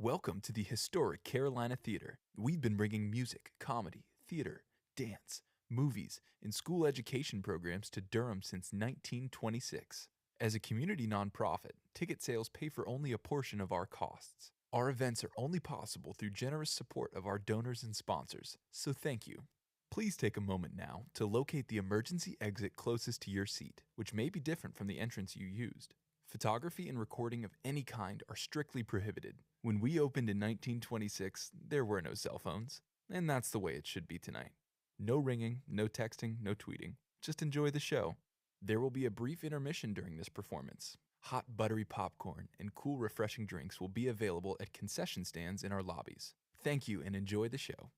Welcome to the historic Carolina Theatre. We've been bringing music, comedy, theater, dance, movies, and school education programs to Durham since 1926. As a community nonprofit, ticket sales pay for only a portion of our costs. Our events are only possible through generous support of our donors and sponsors, so thank you. Please take a moment now to locate the emergency exit closest to your seat, which may be different from the entrance you used. Photography and recording of any kind are strictly prohibited. When we opened in 1926, there were no cell phones, and that's the way it should be tonight. No ringing, no texting, no tweeting. Just enjoy the show. There will be a brief intermission during this performance. Hot buttery popcorn and cool refreshing drinks will be available at concession stands in our lobbies. Thank you and enjoy the show.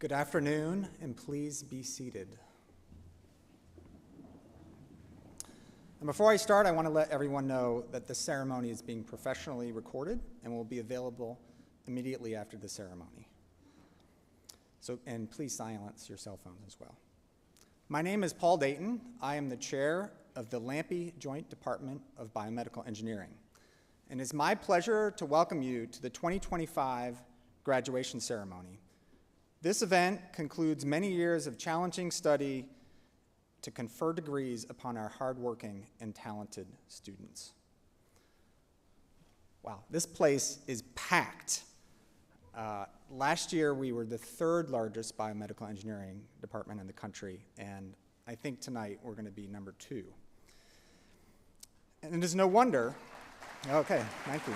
Good afternoon, and please be seated. And before I start, I want to let everyone know that the ceremony is being professionally recorded and will be available immediately after the ceremony. And please silence your cell phones as well. My name is Paul Dayton. I am the chair of the Lampe Joint Department of Biomedical Engineering. And it's my pleasure to welcome you to the 2025 graduation ceremony. This event concludes many years of challenging study to confer degrees upon our hardworking and talented students. Wow, this place is packed. Last year, we were the third largest biomedical engineering department in the country, and I think tonight we're going to be number 2. And it is no wonder. Okay, thank you.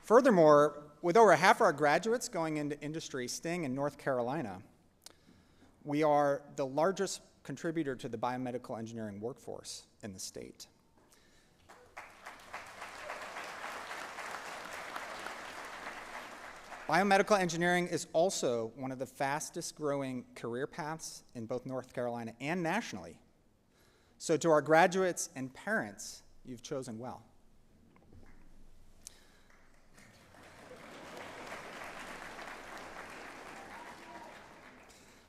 Furthermore, with over half our graduates going into industry staying in North Carolina, we are the largest contributor to the biomedical engineering workforce in the state. Biomedical engineering is also one of the fastest growing career paths in both North Carolina and nationally. So to our graduates and parents, you've chosen well.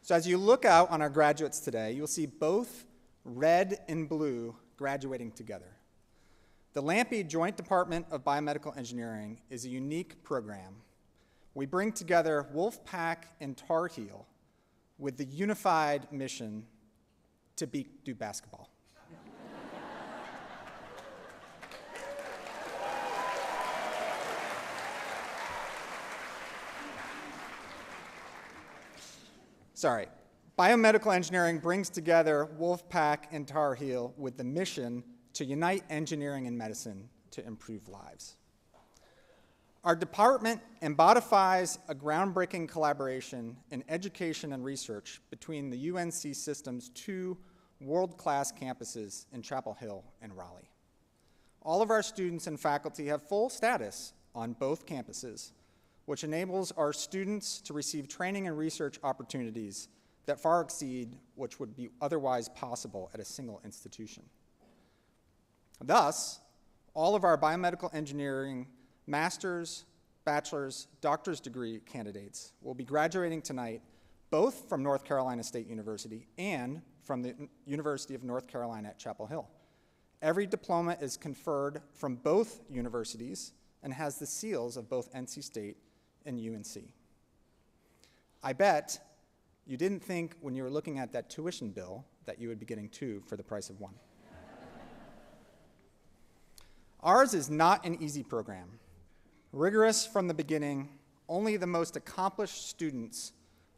So as you look out on our graduates today, you'll see both red and blue graduating together. The Lampe Joint Department of Biomedical Engineering is a unique program. We bring together Wolfpack and Tar Heel with the unified mission to do basketball. Sorry. Biomedical engineering brings together Wolfpack and Tar Heel with the mission to unite engineering and medicine to improve lives. Our department embodies a groundbreaking collaboration in education and research between the UNC system's 2 world-class campuses in Chapel Hill and Raleigh. All of our students and faculty have full status on both campuses, which enables our students to receive training and research opportunities that far exceed which would be otherwise possible at a single institution. Thus, all of our biomedical engineering master's, bachelor's, doctor's degree candidates will be graduating tonight both from North Carolina State University and from the University of North Carolina at Chapel Hill. Every diploma is conferred from both universities and has the seals of both NC State and UNC. I bet you didn't think when you were looking at that tuition bill that you would be getting 2 for the price of 1. Ours is not an easy program. Rigorous from the beginning, only the most accomplished students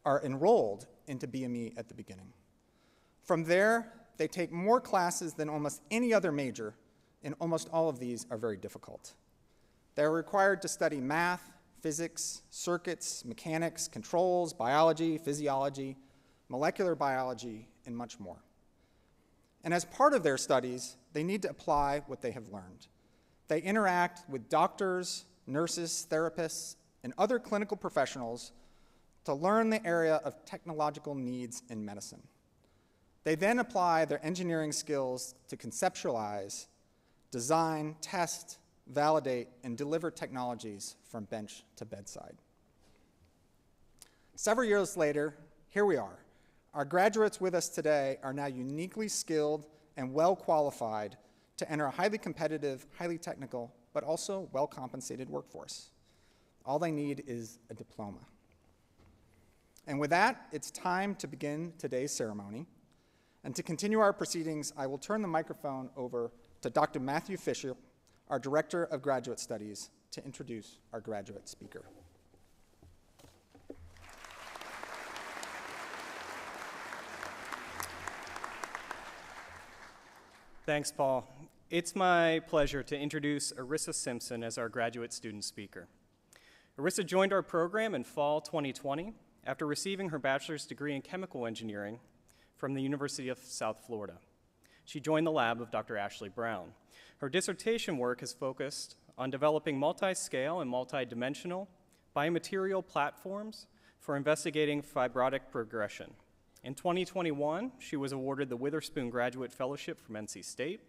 are enrolled into BME at the beginning. From there, they take more classes than almost any other major, and almost all of these are very difficult. They're required to study math, physics, circuits, mechanics, controls, biology, physiology, molecular biology, and much more. And as part of their studies, they need to apply what they have learned. They interact with doctors, nurses, therapists, and other clinical professionals to learn the area of technological needs in medicine. They then apply their engineering skills to conceptualize, design, test, validate, and deliver technologies from bench to bedside. Several years later, here we are. Our graduates with us today are now uniquely skilled and well qualified to enter a highly competitive, highly technical, but also well-compensated workforce. All they need is a diploma. And with that, it's time to begin today's ceremony. And to continue our proceedings, I will turn the microphone over to Dr. Matthew Fisher, our Director of Graduate Studies, to introduce our graduate speaker. Thanks, Paul. It's my pleasure to introduce Arissa Simpson as our graduate student speaker. Arissa joined our program in fall 2020 after receiving her bachelor's degree in chemical engineering from the University of South Florida. She joined the lab of Dr. Ashley Brown. Her dissertation work has focused on developing multi-scale and multi-dimensional biomaterial platforms for investigating fibrotic progression. In 2021, she was awarded the Witherspoon Graduate Fellowship from NC State.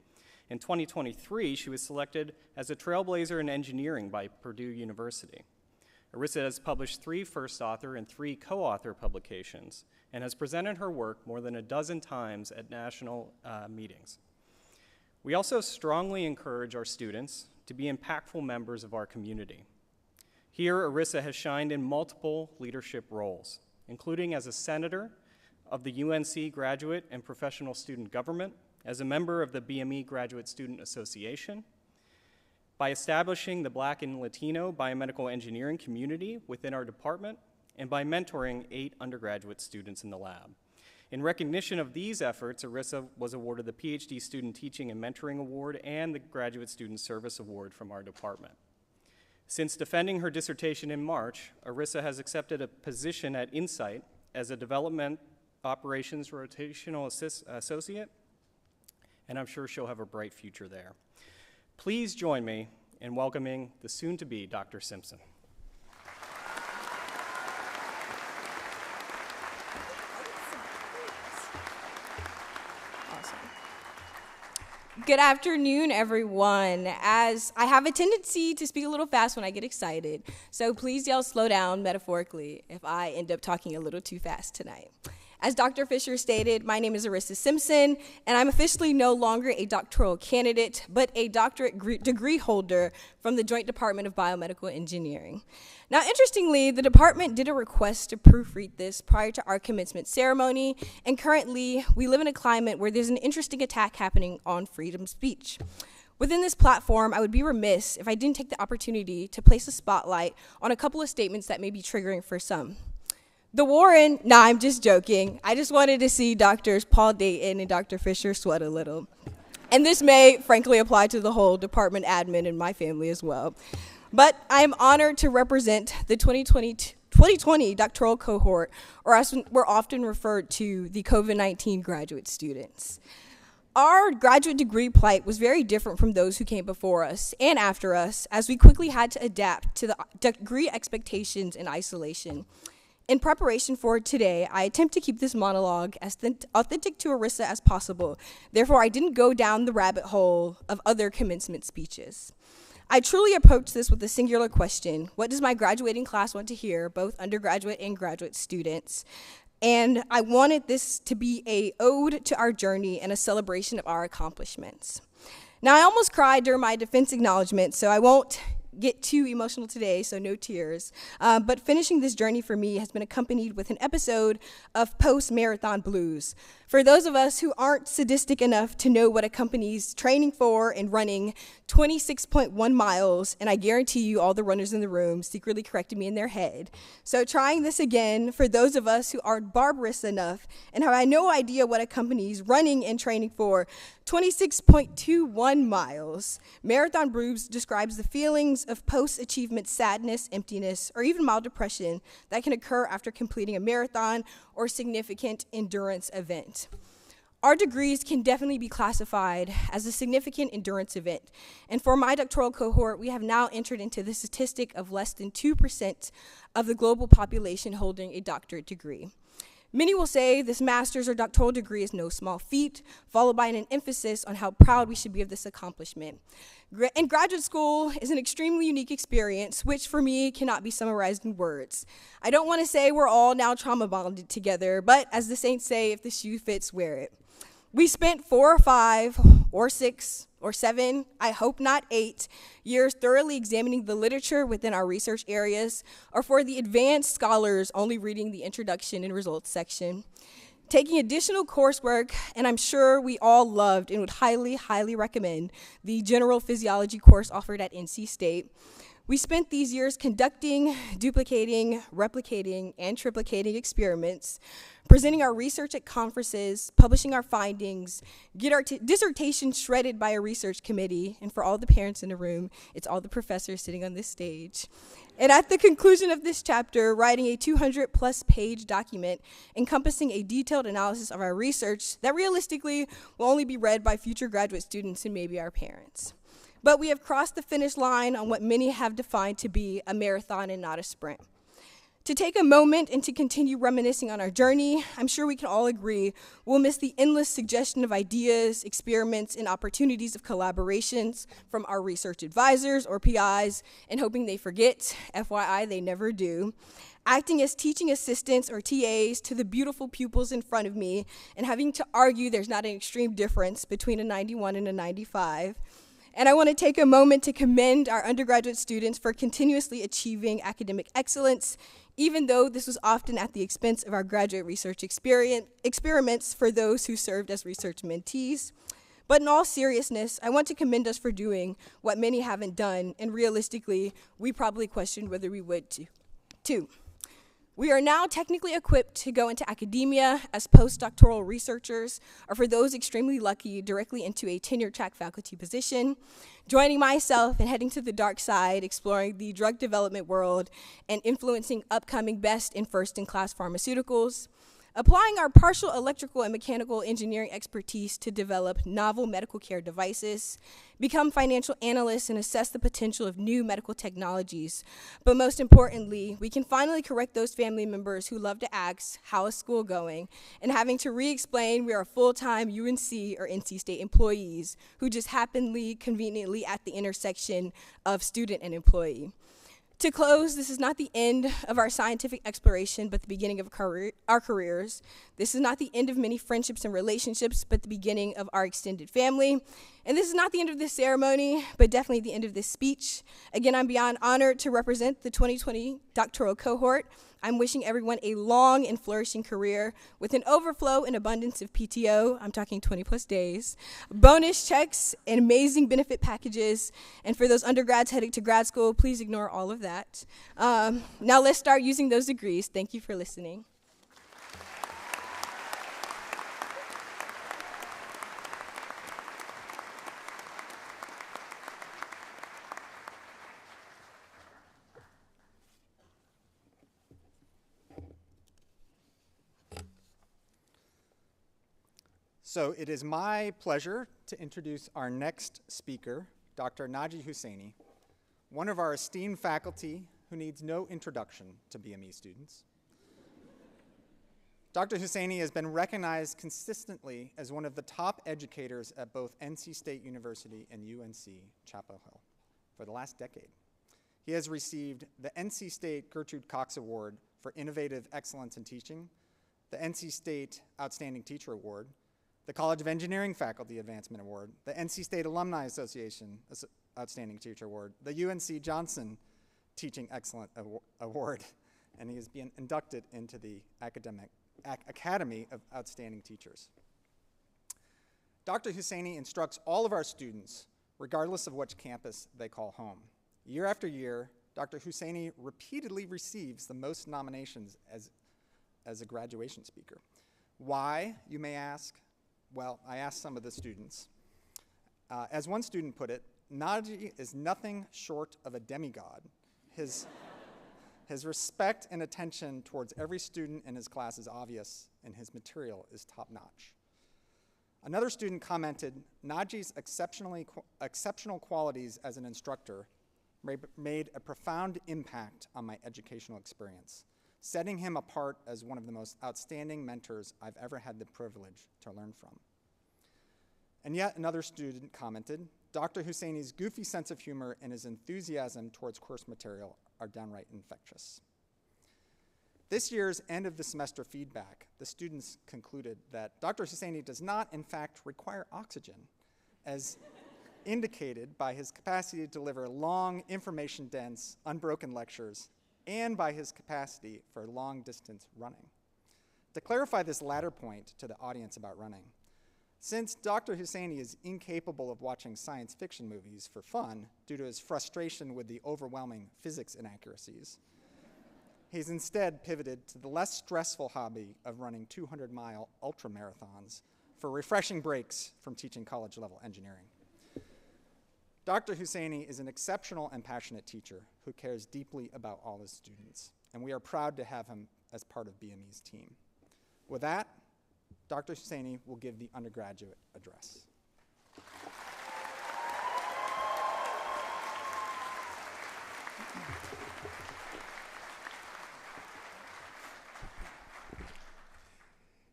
In 2023, she was selected as a trailblazer in engineering by Purdue University. Arissa has published 3 first author and 3 co-author publications and has presented her work more than a dozen times at national meetings. We also strongly encourage our students to be impactful members of our community. Here, Arissa has shined in multiple leadership roles, including as a senator of the UNC Graduate and Professional Student Government, as a member of the BME Graduate Student Association, by establishing the Black and Latino biomedical engineering community within our department, and by mentoring 8 undergraduate students in the lab. In recognition of these efforts, Arissa was awarded the PhD Student Teaching and Mentoring Award and the Graduate Student Service Award from our department. Since defending her dissertation in March, Arissa has accepted a position at Insight as a Development Operations Rotational Associate, and I'm sure she'll have a bright future there. Please join me in welcoming the soon-to-be Dr. Simpson. Good afternoon, everyone. As I have a tendency to speak a little fast when I get excited, so please yell slow down metaphorically if I end up talking a little too fast tonight. As Dr. Fisher stated, my name is Arissa Simpson, and I'm officially no longer a doctoral candidate, but a doctorate degree holder from the Joint Department of Biomedical Engineering. Now, interestingly, the department did a request to proofread this prior to our commencement ceremony, and currently, we live in a climate where there's an interesting attack happening on freedom of speech. Within this platform, I would be remiss if I didn't take the opportunity to place a spotlight on a couple of statements that may be triggering for some. The Warren, nah, I'm just joking. I just wanted to see Drs. Paul Dayton and Dr. Fisher sweat a little. And this may, frankly, apply to the whole department admin and my family as well. But I am honored to represent the 2020 doctoral cohort, or as we're often referred to, the COVID-19 graduate students. Our graduate degree plight was very different from those who came before us and after us, as we quickly had to adapt to the degree expectations in isolation. In preparation for today, I attempt to keep this monologue as authentic to Arissa as possible. Therefore, I didn't go down the rabbit hole of other commencement speeches. I truly approached this with a singular question: what does my graduating class want to hear, both undergraduate and graduate students? And I wanted this to be an ode to our journey and a celebration of our accomplishments. Now, I almost cried during my defense acknowledgement, so I won't get too emotional today, so no tears. But finishing this journey for me has been accompanied with an episode of post-marathon blues. For those of us who aren't sadistic enough to know what accompanies training for and running 26.1 miles, and I guarantee you all the runners in the room secretly corrected me in their head. So trying this again, for those of us who aren't barbarous enough and have no idea what accompanies running and training for 26.21 miles, Marathon Blues describes the feelings of post-achievement sadness, emptiness, or even mild depression that can occur after completing a marathon or significant endurance event. Our degrees can definitely be classified as a significant endurance event, and for my doctoral cohort, we have now entered into the statistic of less than 2% of the global population holding a doctorate degree. Many will say this master's or doctoral degree is no small feat, followed by an emphasis on how proud we should be of this accomplishment. And graduate school is an extremely unique experience, which for me cannot be summarized in words. I don't want to say we're all now trauma bonded together, but as the saints say, if the shoe fits, wear it. We spent 4 or 5 or 6 or 7, I hope not 8, years thoroughly examining the literature within our research areas, or for the advanced scholars only reading the introduction and results section. Taking additional coursework, and I'm sure we all loved and would highly, highly recommend the general physiology course offered at NC State. We spent these years conducting, duplicating, replicating, and triplicating experiments, presenting our research at conferences, publishing our findings, get our dissertation shredded by a research committee, and for all the parents in the room, it's all the professors sitting on this stage. And at the conclusion of this chapter, writing a 200-plus page document encompassing a detailed analysis of our research that realistically will only be read by future graduate students and maybe our parents. But we have crossed the finish line on what many have defined to be a marathon and not a sprint. To take a moment and to continue reminiscing on our journey, I'm sure we can all agree we'll miss the endless suggestion of ideas, experiments, and opportunities of collaborations from our research advisors or PIs, and hoping they forget, FYI, they never do, acting as teaching assistants or TAs to the beautiful pupils in front of me, and having to argue there's not an extreme difference between a 91 and a 95. And I want to take a moment to commend our undergraduate students for continuously achieving academic excellence, even though this was often at the expense of our graduate research experiments for those who served as research mentees. But in all seriousness, I want to commend us for doing what many haven't done, and realistically, we probably questioned whether we would too. We are now technically equipped to go into academia as postdoctoral researchers, or for those extremely lucky, directly into a tenure-track faculty position, joining myself and heading to the dark side, exploring the drug development world and influencing upcoming best and first-in-class pharmaceuticals, applying our partial electrical and mechanical engineering expertise to develop novel medical care devices, become financial analysts, and assess the potential of new medical technologies. But most importantly, we can finally correct those family members who love to ask, how is school going? And having to re-explain we are full-time UNC or NC State employees who just happenly, conveniently at the intersection of student and employee. To close, this is not the end of our scientific exploration, but the beginning of our careers. This is not the end of many friendships and relationships, but the beginning of our extended family. And this is not the end of this ceremony, but definitely the end of this speech. Again, I'm beyond honored to represent the 2020 doctoral cohort. I'm wishing everyone a long and flourishing career with an overflow and abundance of PTO, I'm talking 20 plus days, bonus checks, and amazing benefit packages. And for those undergrads heading to grad school, please ignore all of that. Now let's start using those degrees. Thank you for listening. So it is my pleasure to introduce our next speaker, Dr. Naji Hussaini, one of our esteemed faculty who needs no introduction to BME students. Dr. Hussaini has been recognized consistently as one of the top educators at both NC State University and UNC Chapel Hill for the last decade. He has received the NC State Gertrude Cox Award for Innovative Excellence in Teaching, the NC State Outstanding Teacher Award, the College of Engineering Faculty Advancement Award, the NC State Alumni Association Outstanding Teacher Award, the UNC Johnson Teaching Excellence Award, and he has been inducted into the Academy of Outstanding Teachers. Dr. Hussaini instructs all of our students, regardless of which campus they call home. Year after year, Dr. Hussaini repeatedly receives the most nominations as a graduation speaker. Why, you may ask? Well, I asked some of the students. As one student put it, Naji is nothing short of a demigod. His respect and attention towards every student in his class is obvious, and his material is top-notch. Another student commented, Naji's exceptional qualities as an instructor made a profound impact on my educational experience, setting him apart as one of the most outstanding mentors I've ever had the privilege to learn from. And yet another student commented, Dr. Hussaini's goofy sense of humor and his enthusiasm towards course material are downright infectious. This year's end of the semester feedback, the students concluded that Dr. Hussaini does not, in fact, require oxygen, as indicated by his capacity to deliver long, information-dense, unbroken lectures, and by his capacity for long-distance running. To clarify this latter point to the audience about running, since Dr. Hussaini is incapable of watching science fiction movies for fun due to his frustration with the overwhelming physics inaccuracies, he's instead pivoted to the less stressful hobby of running 200-mile ultramarathons for refreshing breaks from teaching college-level engineering. Dr. Hussaini is an exceptional and passionate teacher who cares deeply about all his students, and we are proud to have him as part of BME's team. With that, Dr. Hussaini will give the undergraduate address.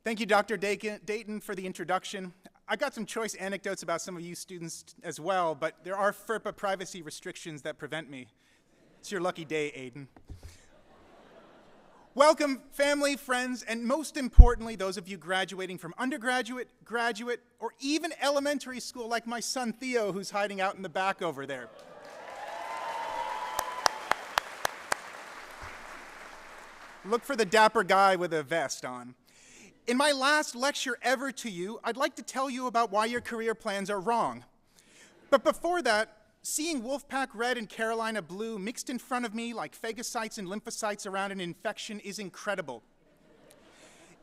Thank you, Dr. Dayton, for the introduction. I got some choice anecdotes about some of you students as well, but there are FERPA privacy restrictions that prevent me. It's your lucky day, Aiden. Welcome, family, friends, and most importantly, those of you graduating from undergraduate, graduate, or even elementary school, like my son Theo, who's hiding out in the back over there. Look for the dapper guy with a vest on. In my last lecture ever to you, I'd like to tell you about why your career plans are wrong. But before that, seeing Wolfpack Red and Carolina Blue mixed in front of me like phagocytes and lymphocytes around an infection is incredible.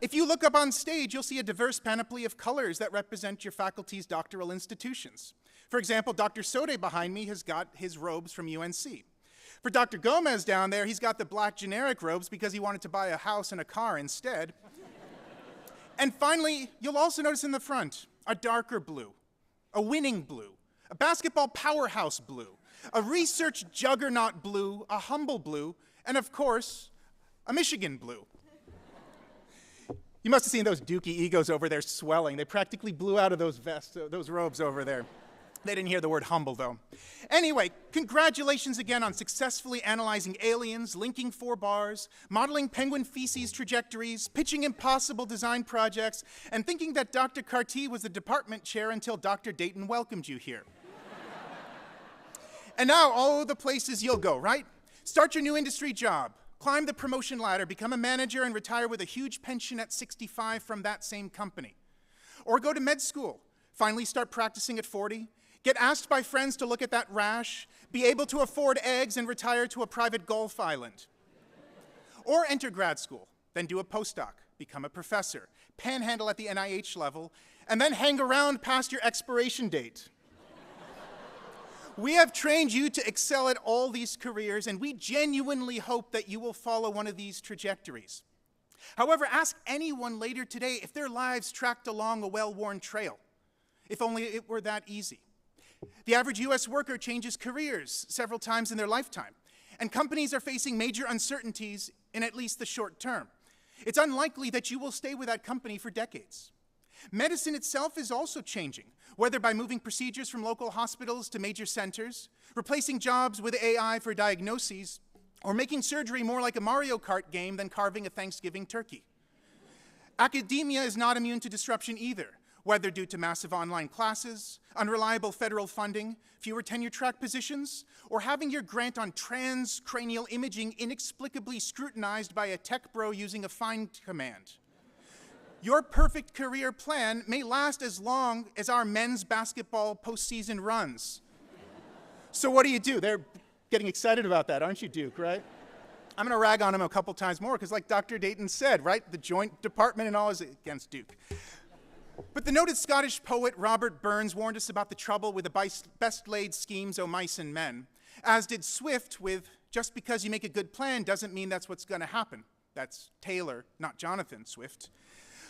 If you look up on stage, you'll see a diverse panoply of colors that represent your faculty's doctoral institutions. For example, Dr. Sode behind me has got his robes from UNC. For Dr. Gomez down there, he's got the black generic robes because he wanted to buy a house and a car instead. And finally, you'll also notice in the front a darker blue, a winning blue, a basketball powerhouse blue, a research juggernaut blue, a humble blue, and of course, a Michigan blue. You must have seen those dookie egos over there swelling. They practically blew out of those vests, those robes over there. They didn't hear the word humble, though. Anyway, congratulations again on successfully analyzing aliens, linking 4 bars, modeling penguin feces trajectories, pitching impossible design projects, and thinking that Dr. Carty was the department chair until Dr. Dayton welcomed you here. And now, all the places you'll go, right? Start your new industry job, climb the promotion ladder, become a manager, and retire with a huge pension at 65 from that same company. Or go to med school, finally start practicing at 40, get asked by friends to look at that rash, be able to afford eggs and retire to a private Gulf island. Or enter grad school, then do a postdoc, become a professor, panhandle at the NIH level, and then hang around past your expiration date. We have trained you to excel at all these careers, and we genuinely hope that you will follow one of these trajectories. However, ask anyone later today if their lives tracked along a well-worn trail. If only it were that easy. The average US worker changes careers several times in their lifetime, and companies are facing major uncertainties in at least the short term. It's unlikely that you will stay with that company for decades. Medicine itself is also changing, whether by moving procedures from local hospitals to major centers, replacing jobs with AI for diagnoses, or making surgery more like a Mario Kart game than carving a Thanksgiving turkey. Academia is not immune to disruption either, whether due to massive online classes, unreliable federal funding, fewer tenure-track positions, or having your grant on transcranial imaging inexplicably scrutinized by a tech bro using a find command. Your perfect career plan may last as long as our men's basketball postseason runs. So what do? They're getting excited about that, aren't you, Duke, right? I'm going to rag on him a couple times more, because like Dr. Dayton said, right, the joint department and all is against Duke. But the noted Scottish poet Robert Burns warned us about the trouble with the best-laid schemes o' mice and men, as did Swift with, just because you make a good plan doesn't mean that's what's going to happen. That's Taylor, not Jonathan Swift.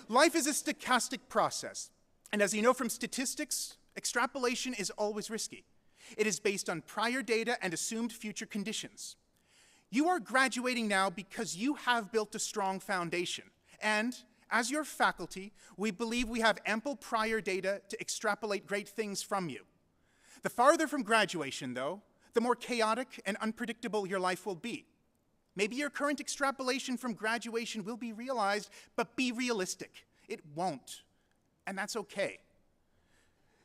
Life is a stochastic process, and as you know from statistics, extrapolation is always risky. It is based on prior data and assumed future conditions. You are graduating now because you have built a strong foundation, and as your faculty, we believe we have ample prior data to extrapolate great things from you. The farther from graduation, though, the more chaotic and unpredictable your life will be. Maybe your current extrapolation from graduation will be realized, but be realistic. It won't, and that's okay.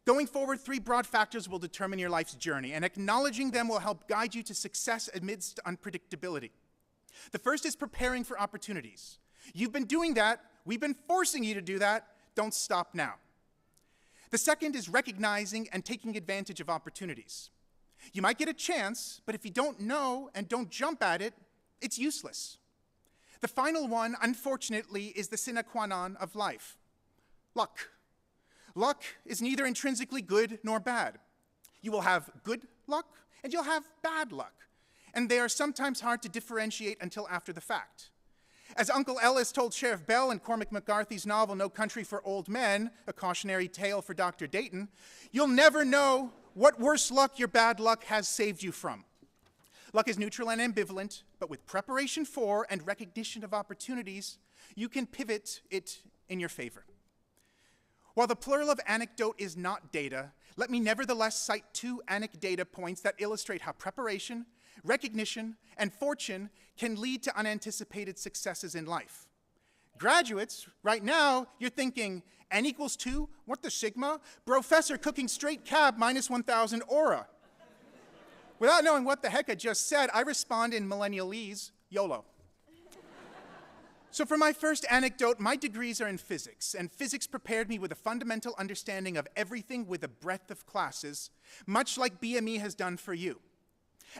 Going forward, 3 broad factors will determine your life's journey, and acknowledging them will help guide you to success amidst unpredictability. The first is preparing for opportunities. You've been doing that. We've been forcing you to do that. Don't stop now. The second is recognizing and taking advantage of opportunities. You might get a chance, but if you don't know and don't jump at it, it's useless. The final one, unfortunately, is the sine qua non of life: luck. Luck is neither intrinsically good nor bad. You will have good luck and you'll have bad luck, and they are sometimes hard to differentiate until after the fact. As Uncle Ellis told Sheriff Bell in Cormac McCarthy's novel No Country for Old Men, a cautionary tale for Dr. Dayton, you'll never know what worse luck your bad luck has saved you from. Luck is neutral and ambivalent, but with preparation for and recognition of opportunities, you can pivot it in your favor. While the plural of anecdote is not data, let me nevertheless cite 2 anecdata points that illustrate how preparation, recognition, and fortune can lead to unanticipated successes in life. Graduates, right now, you're thinking, N equals 2? What the sigma? Professor cooking straight cab minus 1,000 aura. Without knowing what the heck I just said, I respond in millennialese, YOLO. So for my first anecdote, my degrees are in physics, and physics prepared me with a fundamental understanding of everything with a breadth of classes, much like BME has done for you.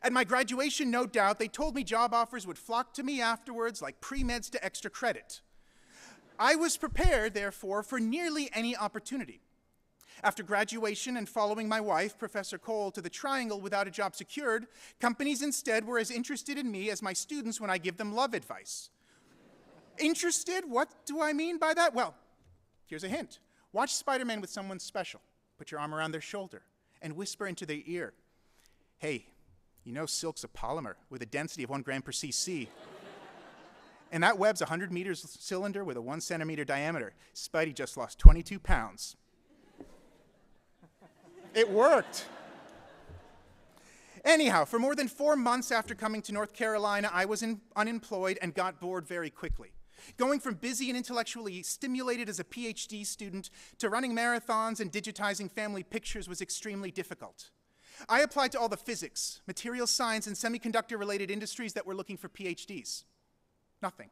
At my graduation, no doubt, they told me job offers would flock to me afterwards like pre-meds to extra credit. I was prepared, therefore, for nearly any opportunity. After graduation and following my wife, Professor Cole, to the Triangle without a job secured, companies instead were as interested in me as my students when I give them love advice. Interested? What do I mean by that? Well, here's a hint. Watch Spider-Man with someone special. Put your arm around their shoulder and whisper into their ear, hey, you know silk's a polymer with a density of 1 gram per cc. And that web's 100 meters cylinder with a 1 centimeter diameter. Spidey just lost 22 pounds. It worked. Anyhow, for more than 4 months after coming to North Carolina, I was unemployed and got bored very quickly. Going from busy and intellectually stimulated as a PhD student to running marathons and digitizing family pictures was extremely difficult. I applied to all the physics, material science, and semiconductor-related industries that were looking for PhDs. Nothing.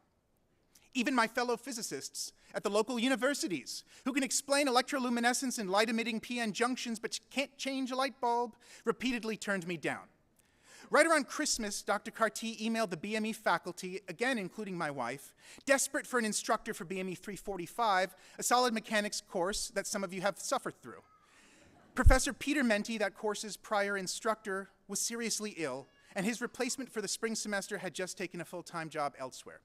Even my fellow physicists at the local universities, who can explain electroluminescence and light-emitting PN junctions but can't change a light bulb, repeatedly turned me down. Right around Christmas, Dr. Carty emailed the BME faculty, again including my wife, desperate for an instructor for BME 345, a solid mechanics course that some of you have suffered through. Professor Peter Menti, that course's prior instructor, was seriously ill, and his replacement for the spring semester had just taken a full-time job elsewhere.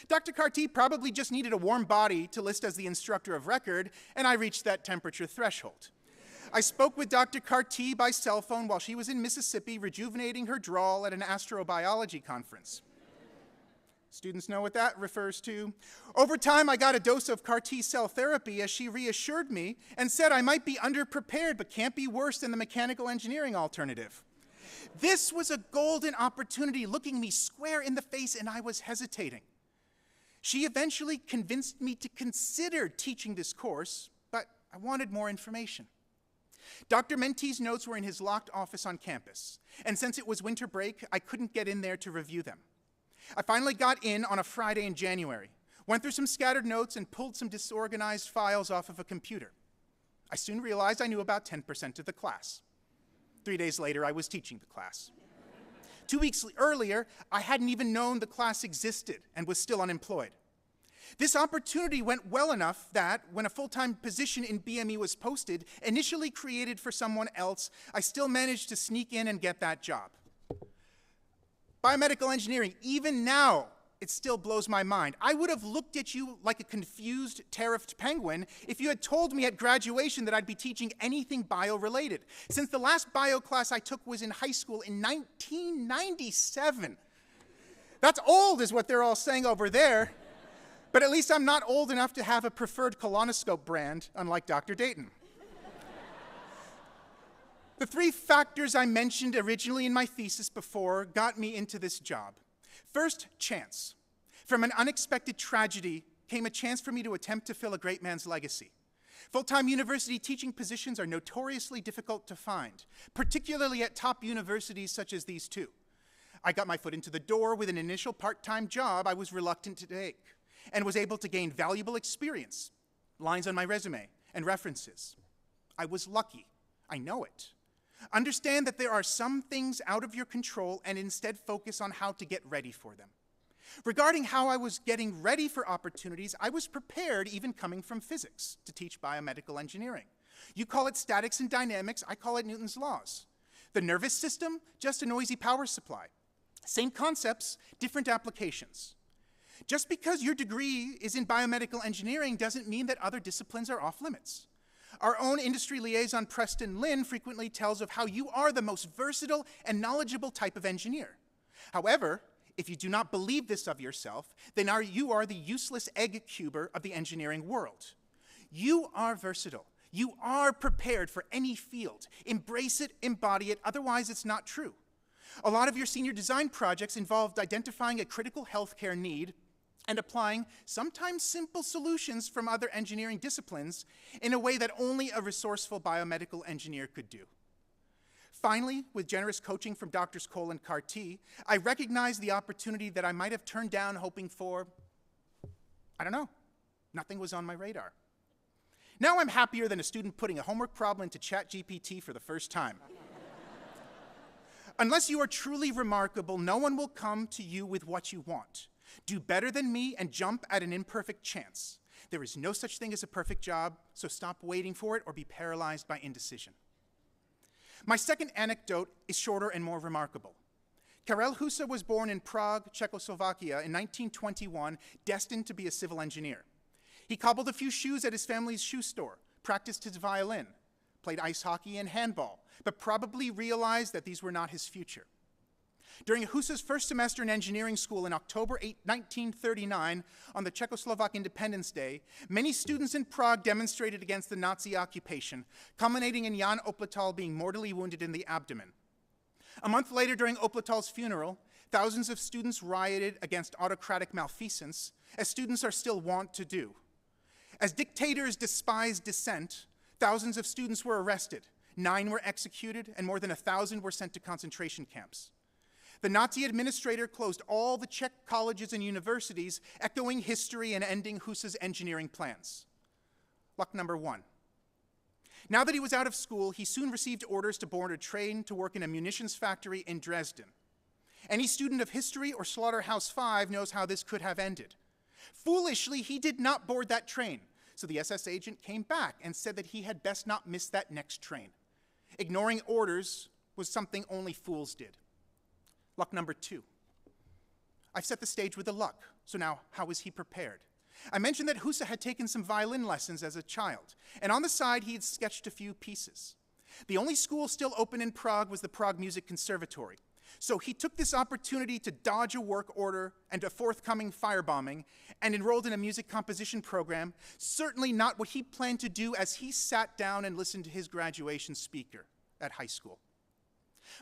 Dr. Carty probably just needed a warm body to list as the instructor of record, and I reached that temperature threshold. I spoke with Dr. Carty by cell phone while she was in Mississippi rejuvenating her drawl at an astrobiology conference. Students know what that refers to. Over time, I got a dose of CAR-T cell therapy as she reassured me and said I might be underprepared but can't be worse than the mechanical engineering alternative. This was a golden opportunity looking me square in the face, and I was hesitating. She eventually convinced me to consider teaching this course, but I wanted more information. Dr. Menti's notes were in his locked office on campus, and since it was winter break, I couldn't get in there to review them. I finally got in on a Friday in January, went through some scattered notes, and pulled some disorganized files off of a computer. I soon realized I knew about 10% of the class. 3 days later, I was teaching the class. 2 weeks earlier, I hadn't even known the class existed and was still unemployed. This opportunity went well enough that, when a full-time position in BME was posted, initially created for someone else, I still managed to sneak in and get that job. Biomedical engineering, even now, it still blows my mind. I would have looked at you like a confused, tariffed penguin if you had told me at graduation that I'd be teaching anything bio-related, since the last bio class I took was in high school in 1997. That's old, is what they're all saying over there. But at least I'm not old enough to have a preferred colonoscope brand, unlike Dr. Dayton. The 3 factors I mentioned originally in my thesis before got me into this job. First, chance. From an unexpected tragedy came a chance for me to attempt to fill a great man's legacy. Full-time university teaching positions are notoriously difficult to find, particularly at top universities such as these 2. I got my foot into the door with an initial part-time job I was reluctant to take, and was able to gain valuable experience, lines on my resume, and references. I was lucky. I know it. Understand that there are some things out of your control and instead focus on how to get ready for them. Regarding how I was getting ready for opportunities, I was prepared, even coming from physics, to teach biomedical engineering. You call it statics and dynamics, I call it Newton's laws. The nervous system, just a noisy power supply. Same concepts, different applications. Just because your degree is in biomedical engineering doesn't mean that other disciplines are off limits. Our own industry liaison, Preston Lynn, frequently tells of how you are the most versatile and knowledgeable type of engineer. However, if you do not believe this of yourself, then you are the useless egg cuber of the engineering world. You are versatile. You are prepared for any field. Embrace it, embody it, otherwise it's not true. A lot of your senior design projects involved identifying a critical healthcare need and applying sometimes simple solutions from other engineering disciplines in a way that only a resourceful biomedical engineer could do. Finally, with generous coaching from Drs. Cole and Carty, I recognized the opportunity that I might have turned down hoping for, I don't know, nothing was on my radar. Now I'm happier than a student putting a homework problem into ChatGPT for the first time. Unless you are truly remarkable, no one will come to you with what you want. Do better than me and jump at an imperfect chance. There is no such thing as a perfect job, so stop waiting for it or be paralyzed by indecision. My second anecdote is shorter and more remarkable. Karel Husa was born in Prague, Czechoslovakia in 1921, destined to be a civil engineer. He cobbled a few shoes at his family's shoe store, practiced his violin, played ice hockey and handball, but probably realized that these were not his future. During Husa's first semester in engineering school in October 1939, on the Czechoslovak Independence Day, many students in Prague demonstrated against the Nazi occupation, culminating in Jan Opletal being mortally wounded in the abdomen. A month later, during Opletal's funeral, thousands of students rioted against autocratic malfeasance, as students are still wont to do. As dictators despise dissent, thousands of students were arrested, 9 were executed, and more than 1,000 were sent to concentration camps. The Nazi administrator closed all the Czech colleges and universities, echoing history and ending Husa's engineering plans. Luck number 1. Now that he was out of school, he soon received orders to board a train to work in a munitions factory in Dresden. Any student of history or Slaughterhouse 5 knows how this could have ended. Foolishly, he did not board that train, so the SS agent came back and said that he had best not miss that next train. Ignoring orders was something only fools did. Luck number 2. I've set the stage with the luck, so now how is he prepared? I mentioned that Husa had taken some violin lessons as a child, and on the side he had sketched a few pieces. The only school still open in Prague was the Prague Music Conservatory, so he took this opportunity to dodge a work order and a forthcoming firebombing and enrolled in a music composition program, certainly not what he planned to do as he sat down and listened to his graduation speaker at high school.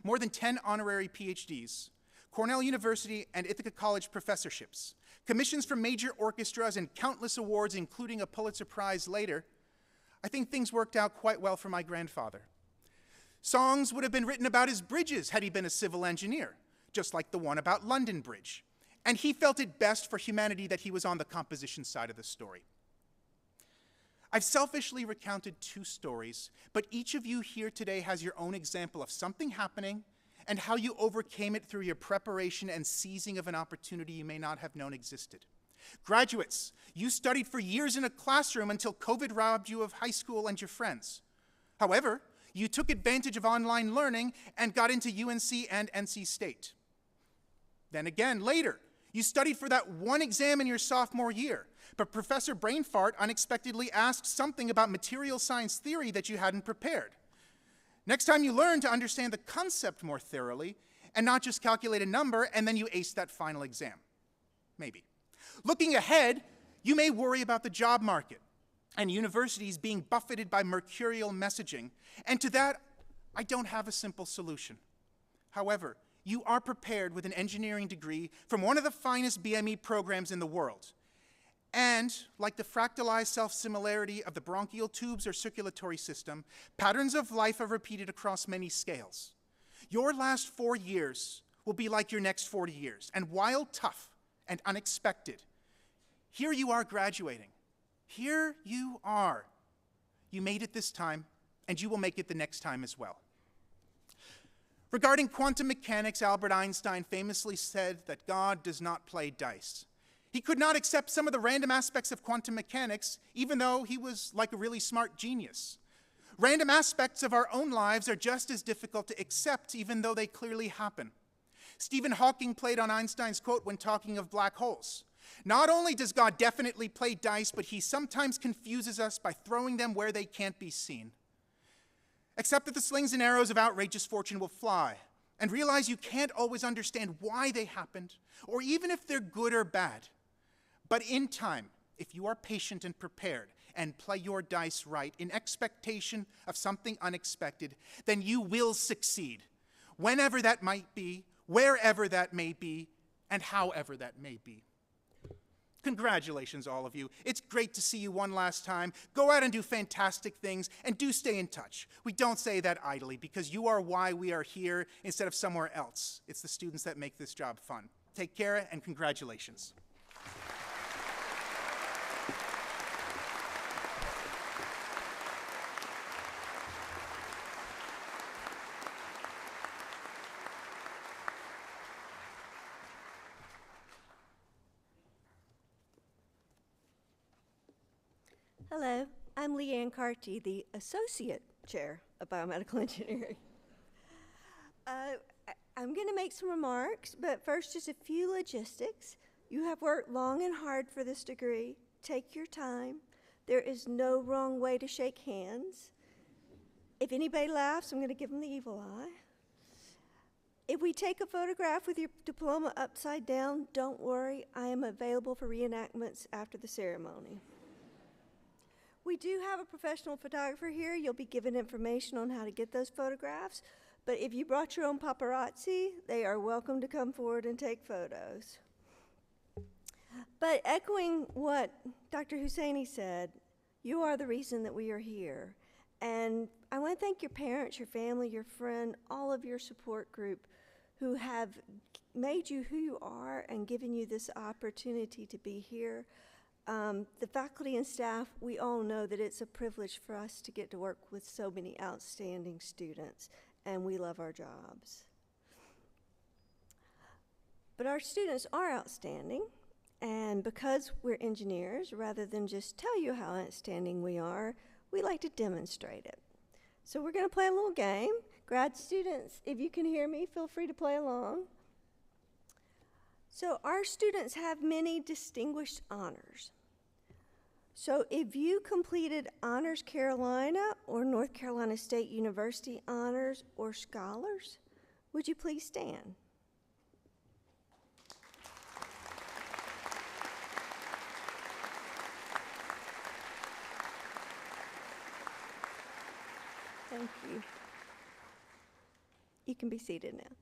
More than 10 honorary PhDs, Cornell University and Ithaca College professorships, commissions from major orchestras, and countless awards, including a Pulitzer Prize later, I think things worked out quite well for my grandfather. Songs would have been written about his bridges had he been a civil engineer, just like the one about London Bridge. And he felt it best for humanity that he was on the composition side of the story. I've selfishly recounted 2 stories, but each of you here today has your own example of something happening and how you overcame it through your preparation and seizing of an opportunity you may not have known existed. Graduates, you studied for years in a classroom until COVID robbed you of high school and your friends. However, you took advantage of online learning and got into UNC and NC State. Then again, later, you studied for that one exam in your sophomore year, but Professor Brainfart unexpectedly asked something about material science theory that you hadn't prepared. Next time you learn to understand the concept more thoroughly and not just calculate a number, and then you ace that final exam. Maybe. Looking ahead, you may worry about the job market and universities being buffeted by mercurial messaging, and to that, I don't have a simple solution. However, you are prepared with an engineering degree from one of the finest BME programs in the world. And, like the fractalized self-similarity of the bronchial tubes or circulatory system, patterns of life are repeated across many scales. Your last 4 years will be like your next 40 years, and while tough and unexpected, here you are graduating. Here you are. You made it this time, and you will make it the next time as well. Regarding quantum mechanics, Albert Einstein famously said that God does not play dice. He could not accept some of the random aspects of quantum mechanics, even though he was like a really smart genius. Random aspects of our own lives are just as difficult to accept, even though they clearly happen. Stephen Hawking played on Einstein's quote when talking of black holes. Not only does God definitely play dice, but he sometimes confuses us by throwing them where they can't be seen. Accept that the slings and arrows of outrageous fortune will fly, and realize you can't always understand why they happened, or even if they're good or bad. But in time, if you are patient and prepared, and play your dice right in expectation of something unexpected, then you will succeed, whenever that might be, wherever that may be, and however that may be. Congratulations, all of you. It's great to see you one last time. Go out and do fantastic things, and do stay in touch. We don't say that idly, because you are why we are here instead of somewhere else. It's the students that make this job fun. Take care, and congratulations. Hello, I'm Leanne Carty, the Associate Chair of Biomedical Engineering. I'm going to make some remarks, but first just a few logistics. You have worked long and hard for this degree. Take your time. There is no wrong way to shake hands. If anybody laughs, I'm going to give them the evil eye. If we take a photograph with your diploma upside down, don't worry. I am available for reenactments after the ceremony. We do have a professional photographer here. You'll be given information on how to get those photographs. But if you brought your own paparazzi, they are welcome to come forward and take photos. But echoing what Dr. Husseini said, you are the reason that we are here. And I want to thank your parents, your family, your friend, all of your support group who have made you who you are and given you this opportunity to be here. The faculty and staff, we all know that it's a privilege for us to get to work with so many outstanding students, and we love our jobs. But our students are outstanding, and because we're engineers, rather than just tell you how outstanding we are, we like to demonstrate it. So we're going to play a little game. Grad students, if you can hear me, feel free to play along. So our students have many distinguished honors. So if you completed Honors Carolina or North Carolina State University honors or scholars, would you please stand? Thank you. You can be seated now.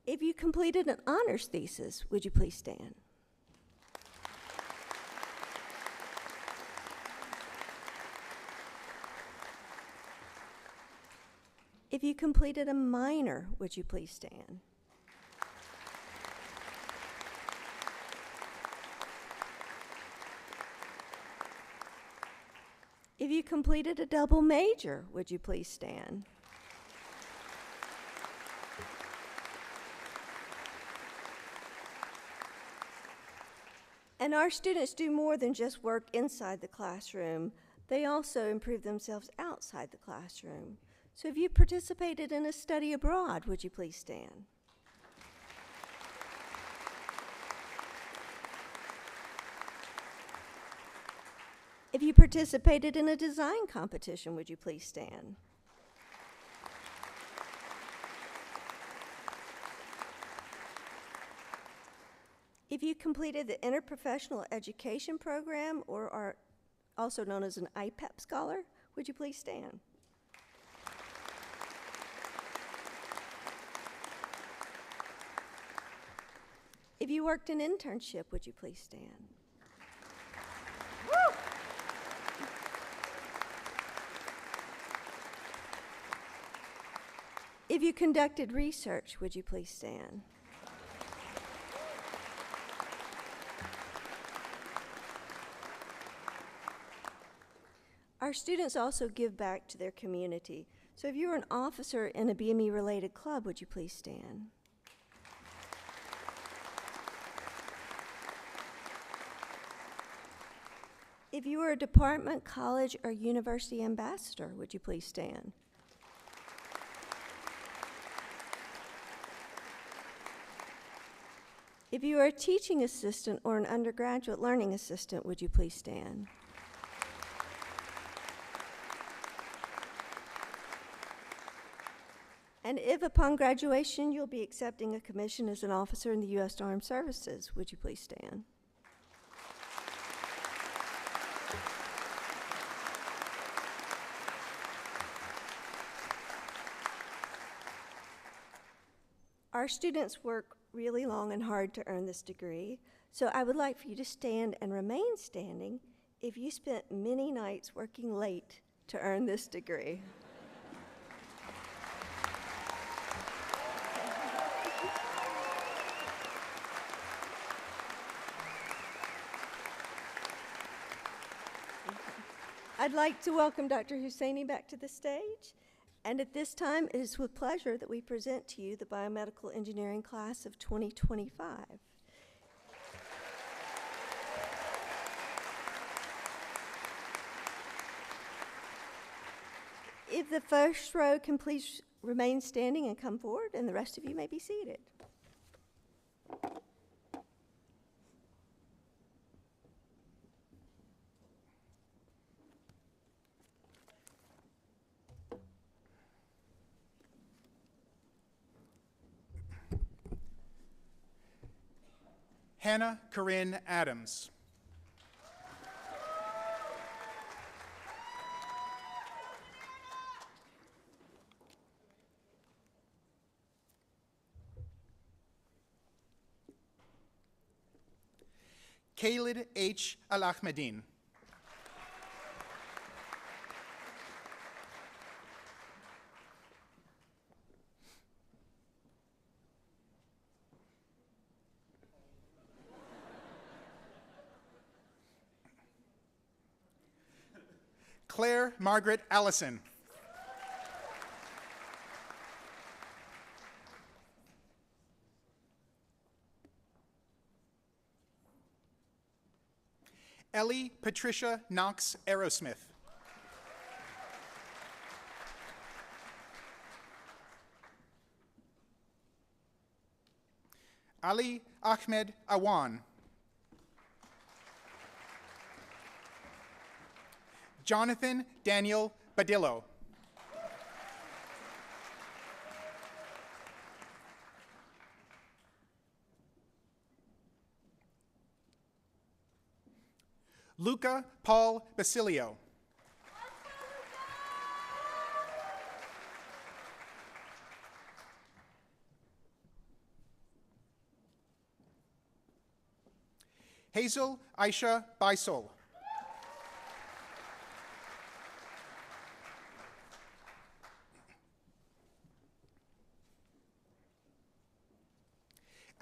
If you completed an honors thesis, would you please stand? If you completed a minor, would you please stand? If you completed a double major, would you please stand? And our students do more than just work inside the classroom. They also improve themselves outside the classroom. So if you participated in a study abroad, would you please stand? If you participated in a design competition, would you please stand? If you completed the Interprofessional Education Program, or are also known as an IPEP scholar, would you please stand? If you worked an internship, would you please stand? Woo! If you conducted research, would you please stand? Our students also give back to their community. So if you're an officer in a BME-related club, would you please stand? If you were a department, college, or university ambassador, would you please stand? If you are a teaching assistant or an undergraduate learning assistant, would you please stand? And if upon graduation you'll be accepting a commission as an officer in the U.S. Armed Services, would you please stand? Our students work really long and hard to earn this degree, so I would like for you to stand and remain standing if you spent many nights working late to earn this degree. I'd like to welcome Dr. Husseini back to the stage. And at this time, it is with pleasure that we present to you the Biomedical Engineering class of 2025. If the first row can please remain standing and come forward, and the rest of you may be seated. Hannah Corinne Adams. Khalid H. Al-Ahmedin. Claire Margaret Allison. Ellie Patricia Knox Aerosmith. Ali Ahmed Awan. Jonathan Daniel Badillo. Luca Paul Basilio. Hazel Aisha Baisol.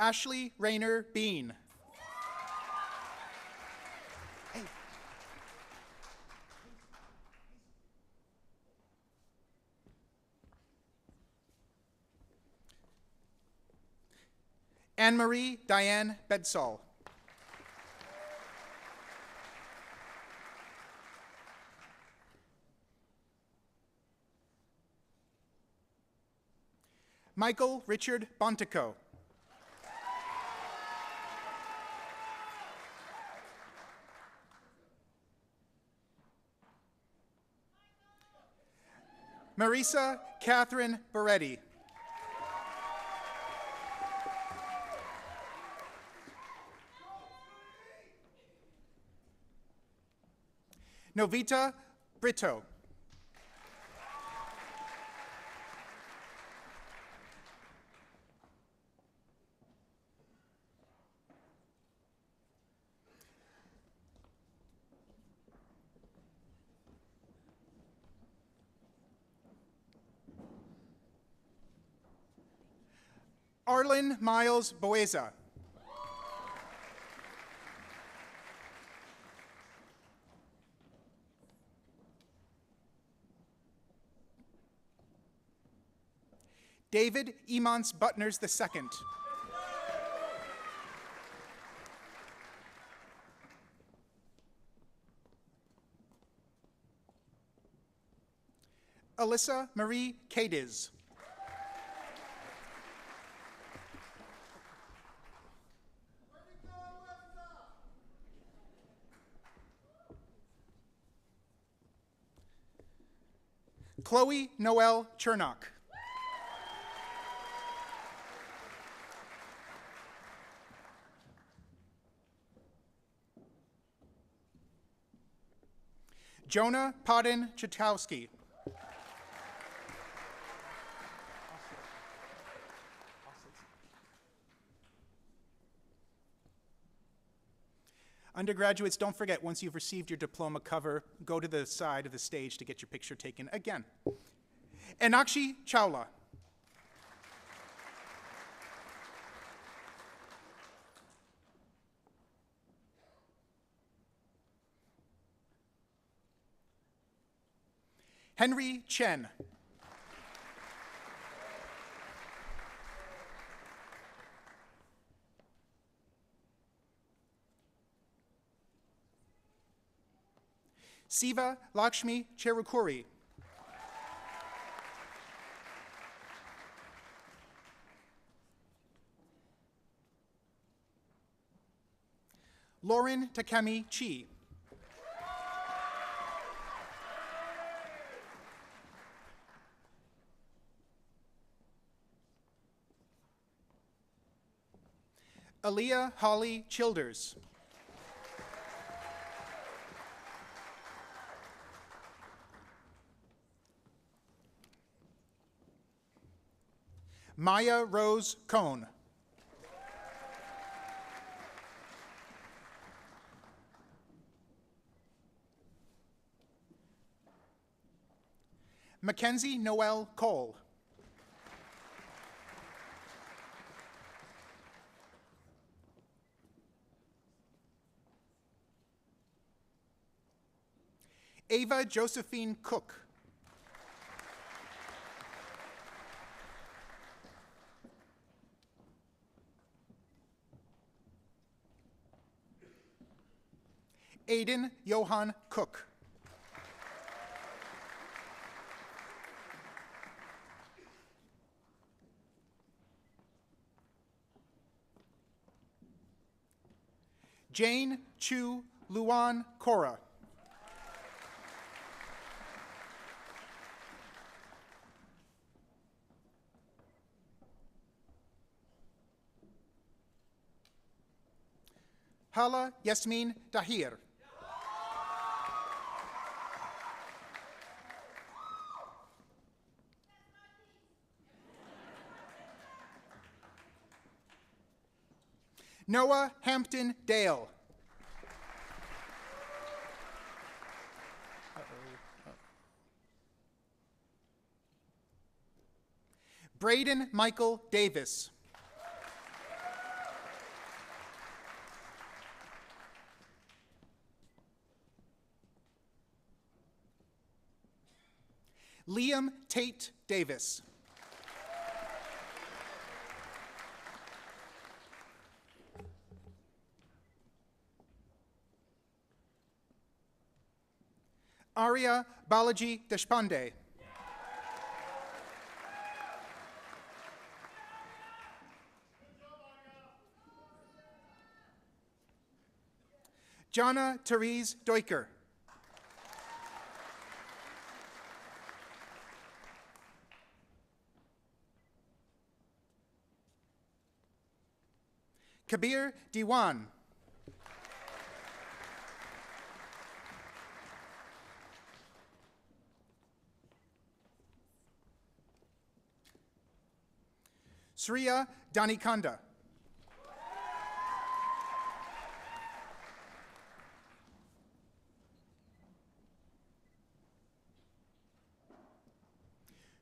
Ashley Rayner Bean. Hey. Anne-Marie Diane Bedsall. Michael Richard Bontico. Marisa Catherine Beretti. Novita Brito. Arlen Miles Boeza. David Emons Butners II. Alyssa Marie Cadiz. Chloe Noelle Chernock. Jonah Podden Chitowski. Undergraduates, don't forget, once you've received your diploma cover, go to the side of the stage to get your picture taken again. Enakshi Chawla. Henry Chen. Siva Lakshmi Cherukuri. Lauren Takemi Chi. Aaliyah Holly Childers. Maya Rose Cohn. Mackenzie Noel Cole. Ava Josephine Cook. Aiden Johan Cook. Jane Chu Luan Cora. Hala Yasmin Dahir. Noah Hampton Dale. Braden Michael Davis. Liam Tate Davis. Arya Balaji Deshpande. Jana Therese Deuker. Kabir Diwan. Sriya Danikanda.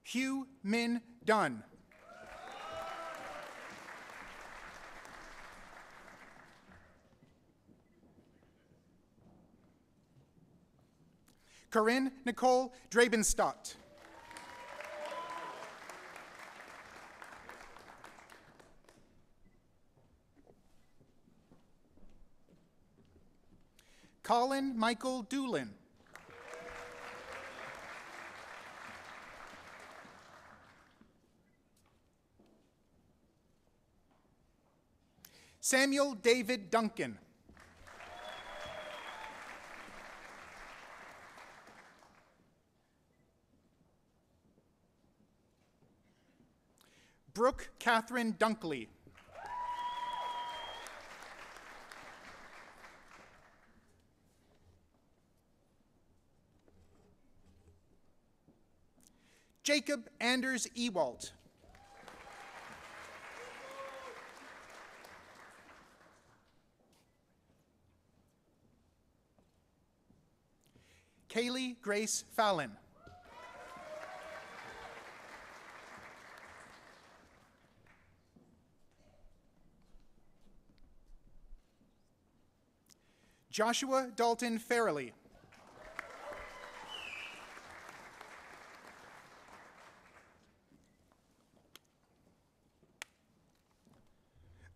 Hugh Min Dunn. Corinne Nicole Drabenstadt. Colin Michael Doolin. Samuel David Duncan. Brooke Catherine Dunkley. Jacob Anders Ewalt. Kaylee Grace Fallon. Joshua Dalton Farrelly.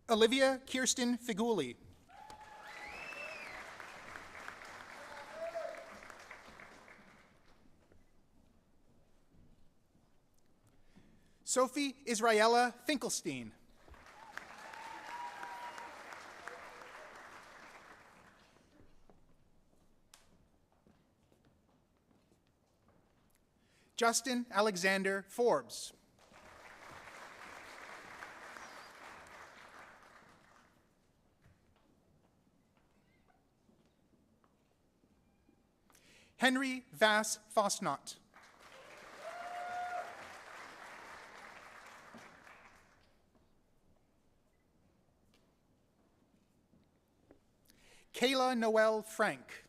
Olivia Kirsten Figuli. Sophie Israela Finkelstein. Justin Alexander Forbes. Henry Vass Fosnot. Kayla Noel Frank.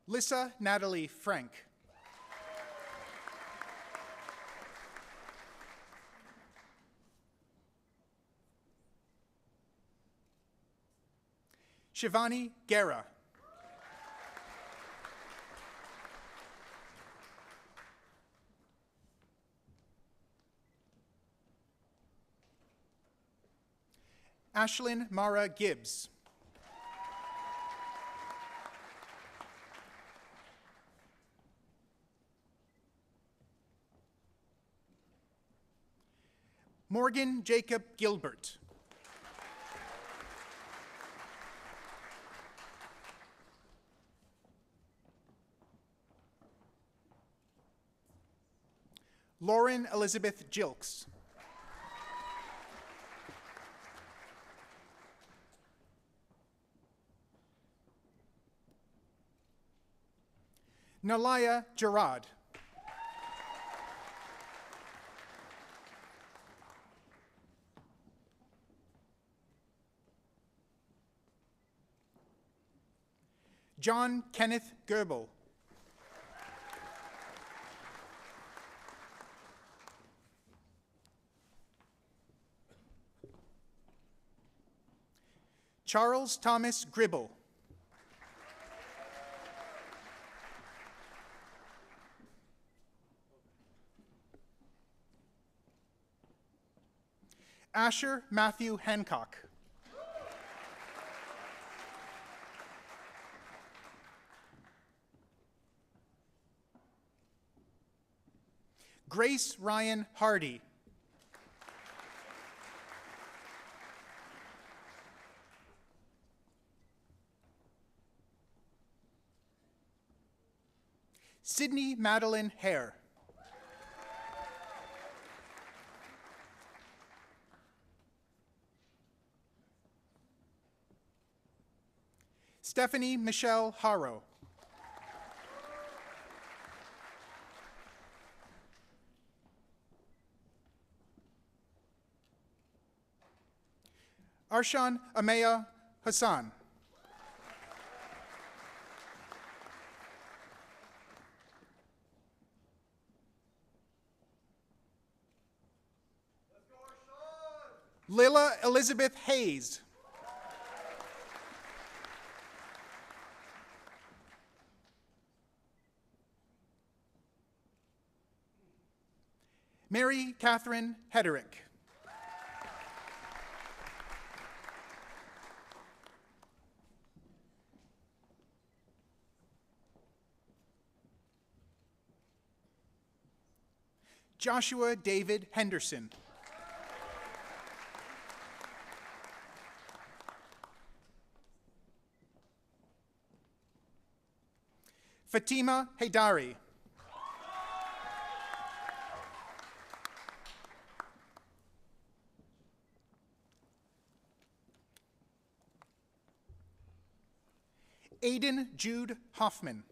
Lissa Natalie Frank. Shivani Guerra. Ashlyn Mara Gibbs. Morgan Jacob Gilbert. Lauren Elizabeth Jilks. Nalaya Gerard. John Kenneth Goebel. Charles Thomas Gribble. Asher Matthew Hancock. Grace Ryan Hardy. Sydney Madeline Hare. Stephanie Michelle Haro. Arshan Ameya Hassan. Lila Elizabeth Hayes. Mary Catherine Hederick. Joshua David Henderson. Fatima Haydari. Aiden Jude Hoffman.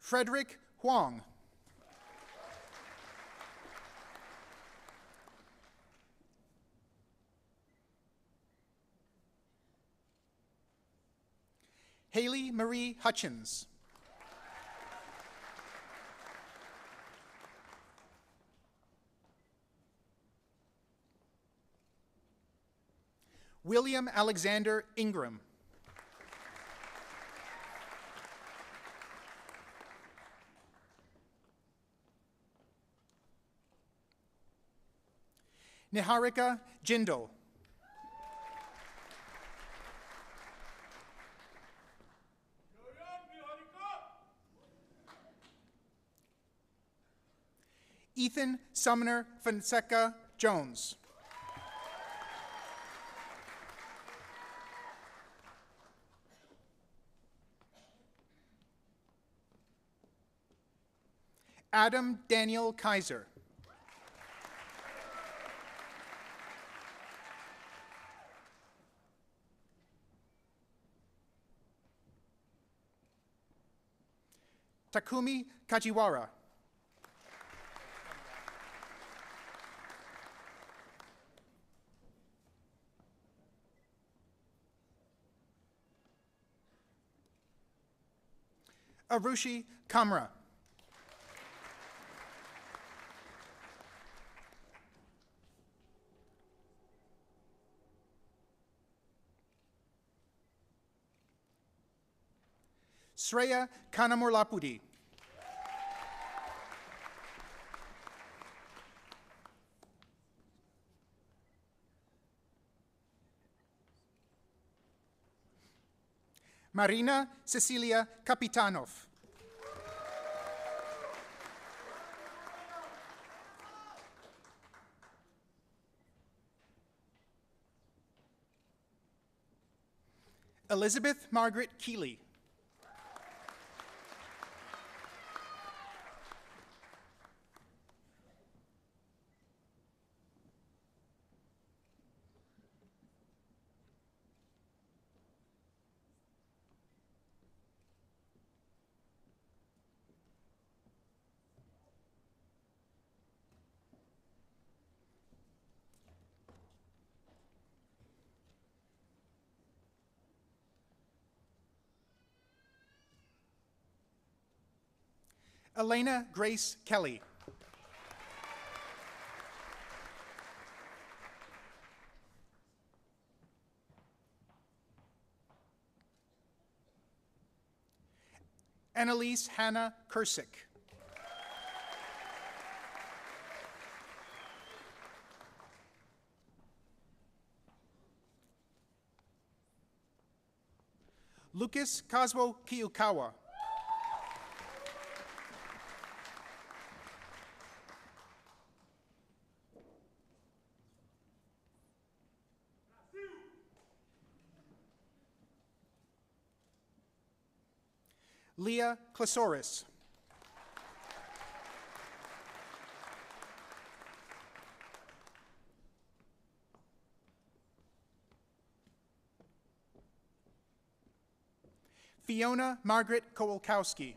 Frederick Huang. Haley Marie Hutchins. William Alexander Ingram. Niharika Jindal. Ethan Sumner Fonseca Jones. Adam Daniel Kaiser. Takumi Kajiwara. Arushi Kamra. Sreya Kanamurlapudi. Marina Cecilia Kapitanov. Elizabeth Margaret Keeley. Elena Grace Kelly. Annalise Hannah Kursick. Lucas Kazuo Kiyukawa. Leah Klasoris. Fiona Margaret Kowalkowski.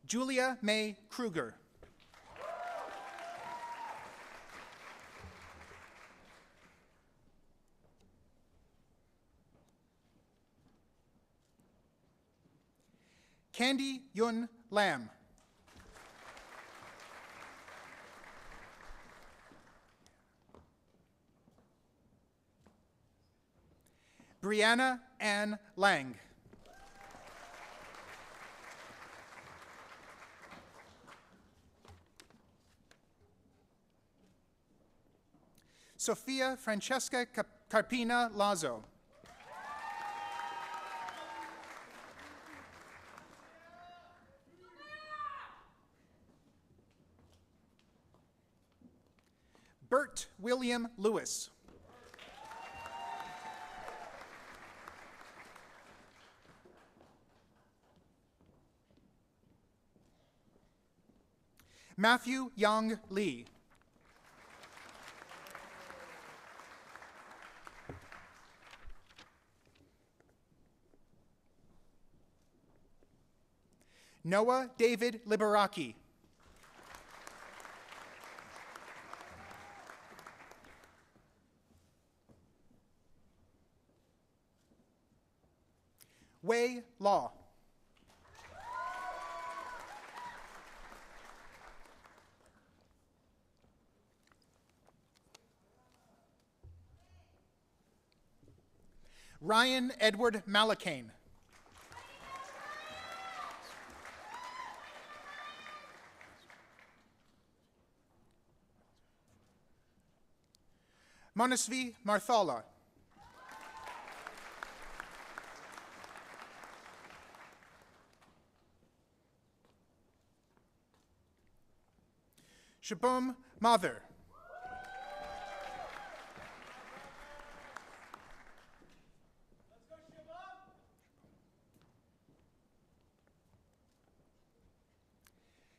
Julia May Kruger. Candy Yun Lam. Brianna Ann Lang. Sophia Francesca Carpina Lazo. Kurt William Lewis. Matthew Young Lee. Noah David Liberaki. Wei Law. Ryan Edward Malakane. Manasvi Marthala. Shabum Mather.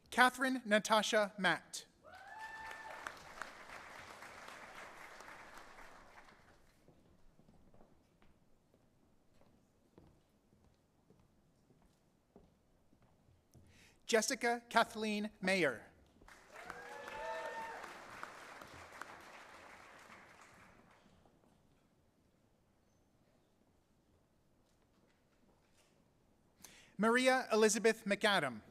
Catherine Natasha Matt. Jessica Kathleen Mayer. Maria Elizabeth McAdam.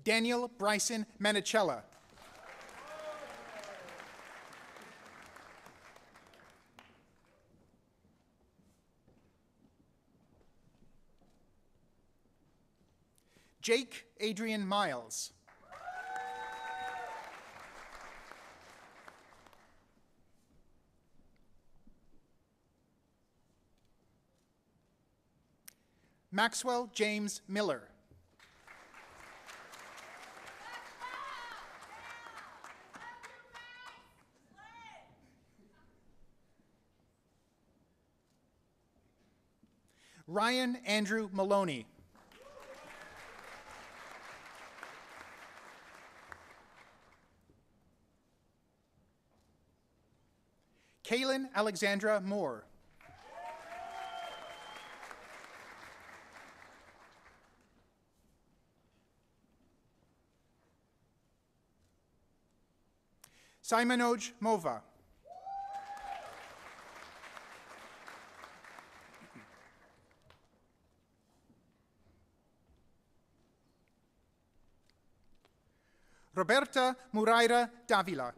Daniel Bryson Manicella. Jake Adrian Miles. Maxwell James Miller. Ryan Andrew Maloney. Kaylin Alexandra Moore. Simonoj Mova. Roberta Muraira Davila.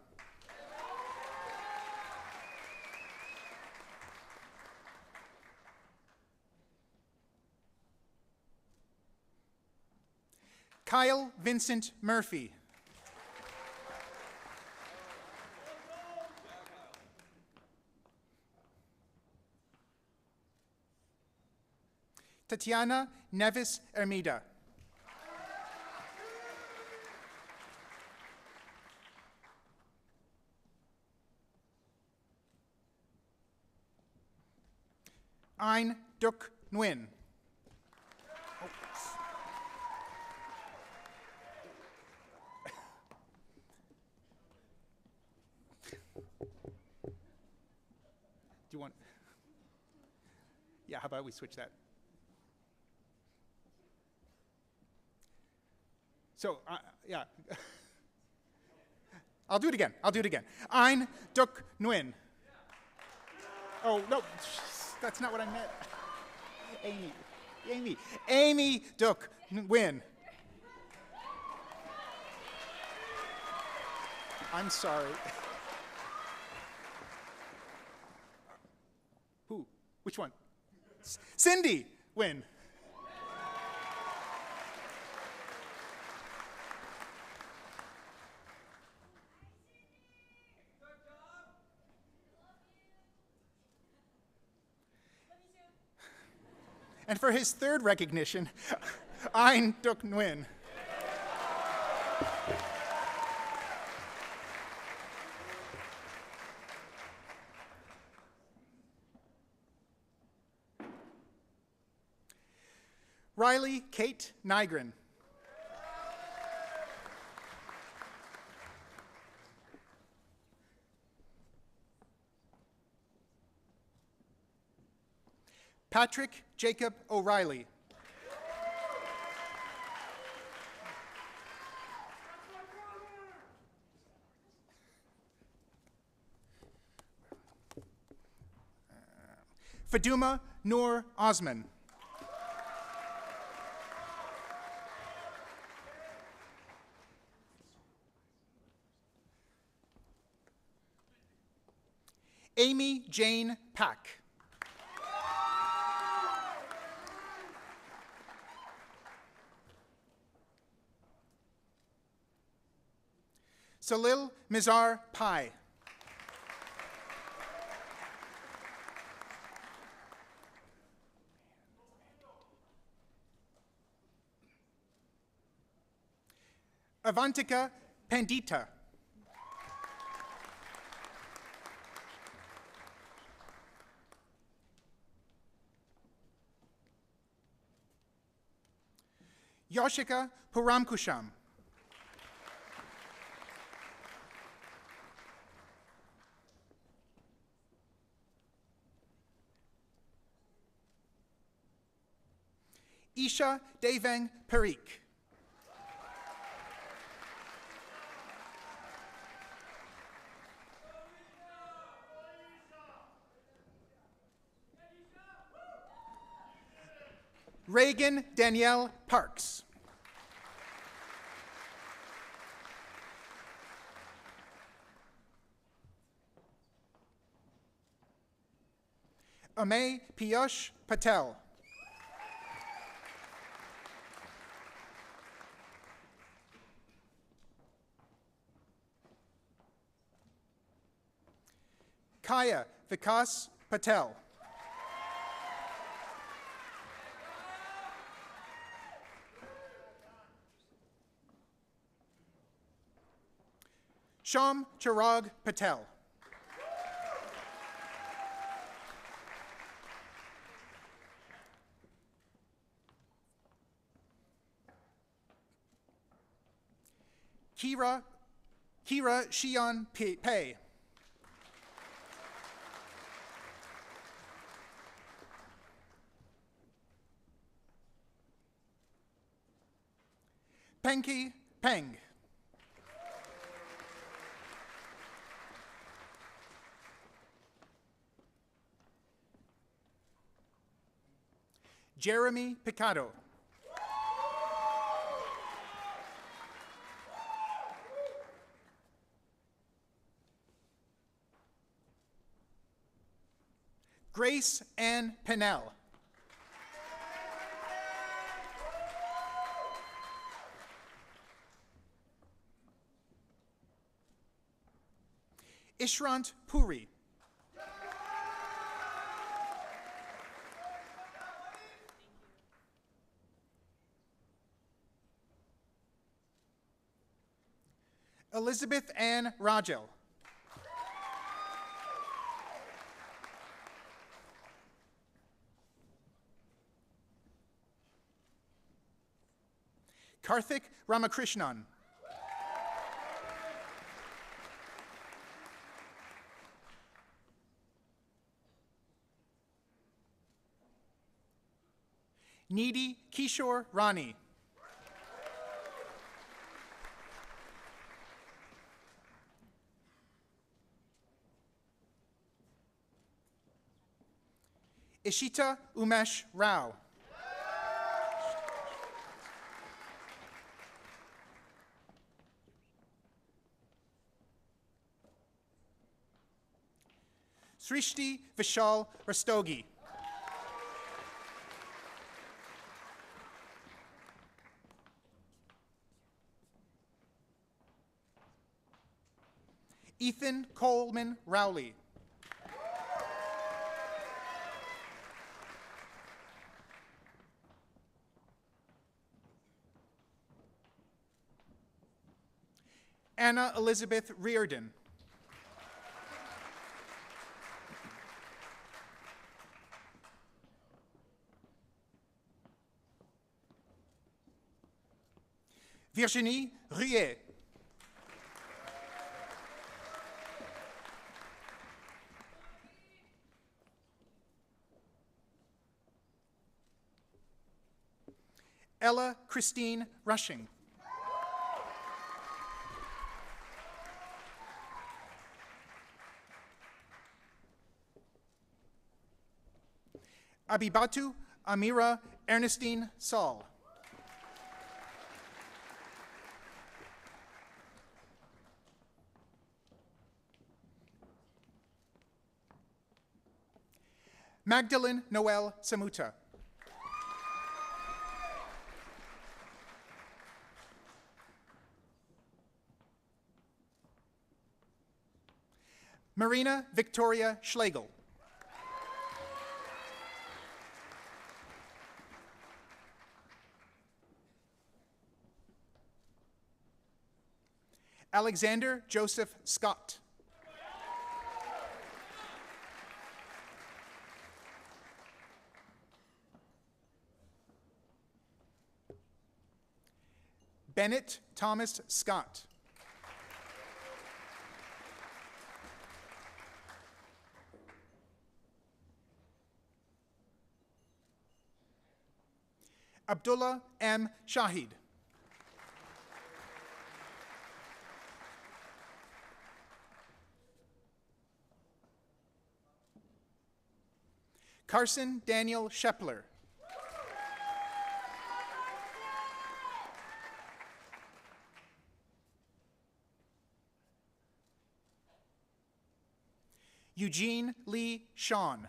Kyle Vincent Murphy. Tatiana Nevis Ermida. Ein Duk Nguyen. Do you want? Yeah, how about we switch that? So, yeah. I'll do it again. Ein Duk Nguyen. Oh, no, that's not what I meant. Amy Duk Nguyen. I'm sorry. Who? Which one? Cindy Nguyen. And for his third recognition, Ein Duk Nguyen. Riley Kate Nygren. Patrick Jacob O'Reilly. Faduma Noor Osman. Amy Jane Pack. Salil Mizar Pai. Avantika Pandita. Yoshika Puramkusham. Isha Devang Parikh. Reagan Danielle Parks. Amay Piyush Patel. Kaya Vikas Patel. Sham Chirag Patel. Kira Shion Pei. Penki Peng. Jeremy Picado. Grace Ann Pennell. Ishrant Puri. Elizabeth Ann Rajel. Karthik Ramakrishnan. Needy Kishore Rani. Ishita Umesh Rao. Srishti Vishal Rastogi. Ethan Coleman Rowley. Anna Elizabeth Reardon. Virginie Ruet. Ella Christine Rushing. Abibatu Amira Ernestine Saul. Magdalene Noel Samuta. Marina Victoria Schlegel. Alexander Joseph Scott. Bennett Thomas Scott. Abdullah M. Shahid. Carson Daniel Shepler. Eugene Lee Shawn.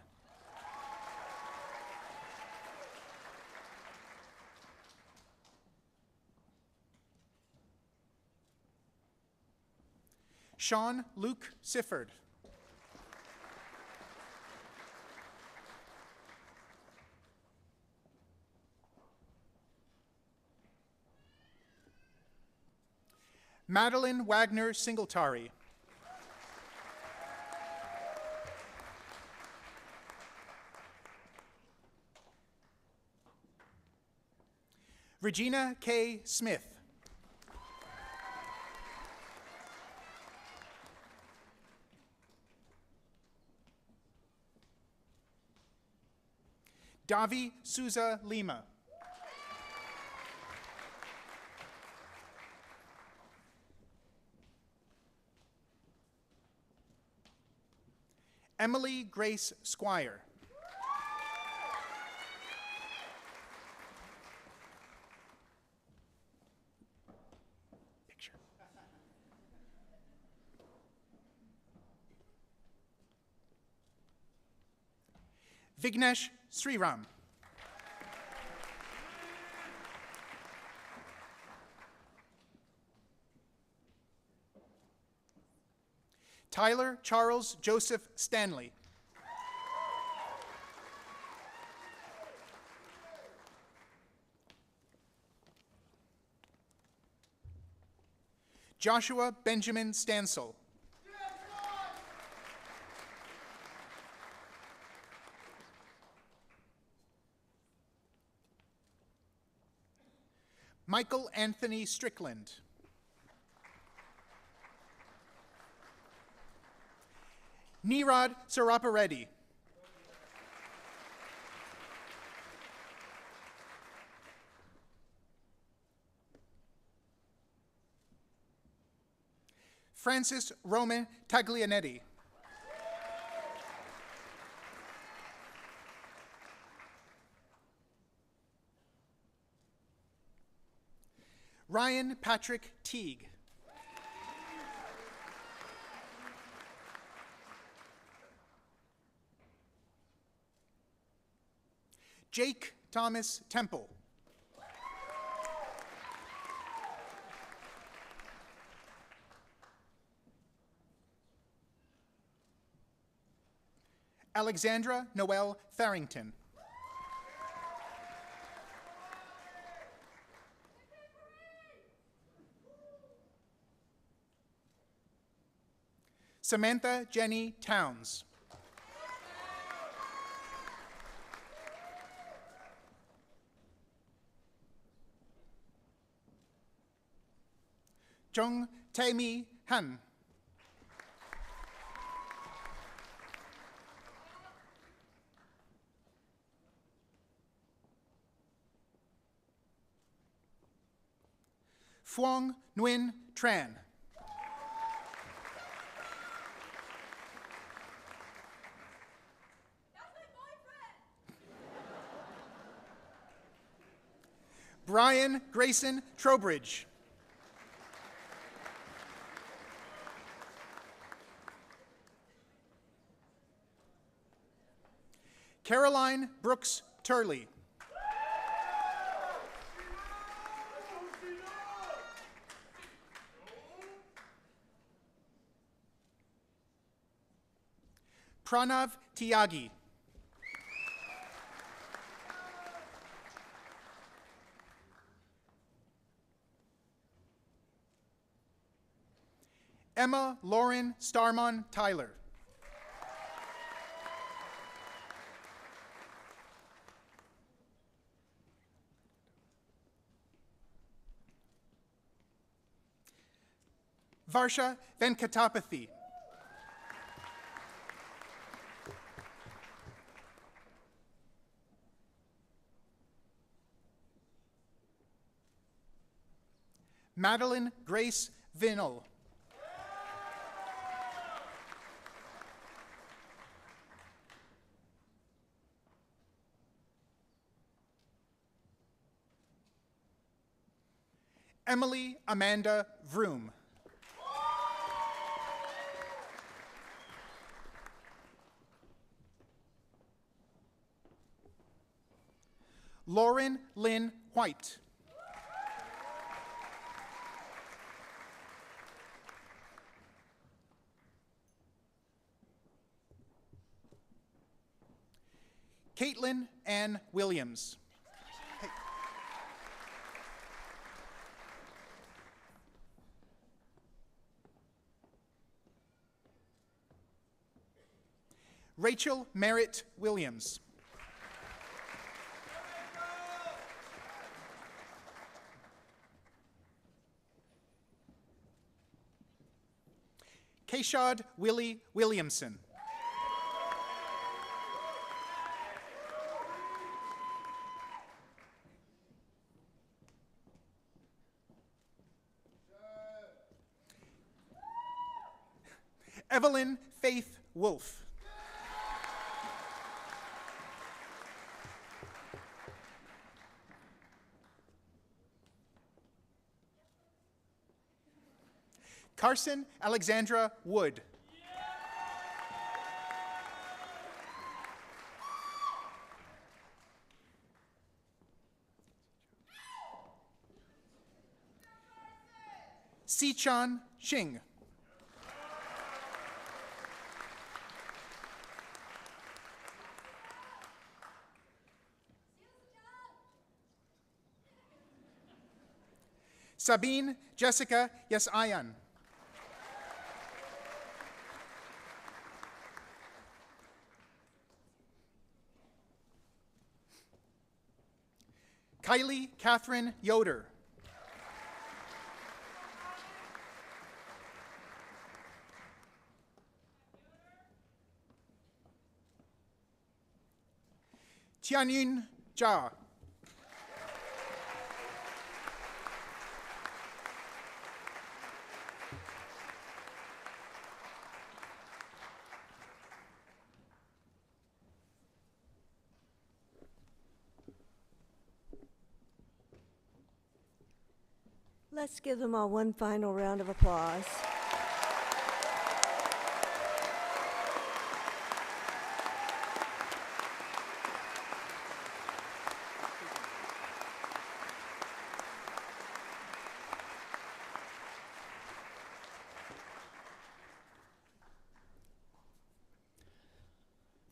Sean Luke Sifford. Madeline Wagner Singletary. Regina K. Smith. Davi Souza Lima. Emily Grace Squire. Picture. Vignesh Sriram. Tyler Charles Joseph Stanley. Joshua Benjamin Stansel. Michael Anthony Strickland. Nirad Sarapareddy. Francis Roman Taglianetti. Ryan Patrick Teague. Jake Thomas Temple. Alexandra Noel Farrington. Samantha Jenny Towns. Jung Tae-mi Han. Phuong Nguyen Tran. Brian Grayson Trowbridge. Caroline Brooks Turley. Pranav Tyagi. Emma Lauren Starmon Tyler. Varsha Venkatapathy. Madeline Grace Vinnell. Emily Amanda Vroom. Lauren Lynn White. Caitlin Ann Williams. Rachel Merritt Williams. Keshad Willie Williamson. Evelyn Faith Wolf. Carson Alexandra Wood. Sichan Shing. Sabine Jessica Yesayan. Kylie Catherine Yoder. Tianyun Jia. Let's give them all one final round of applause.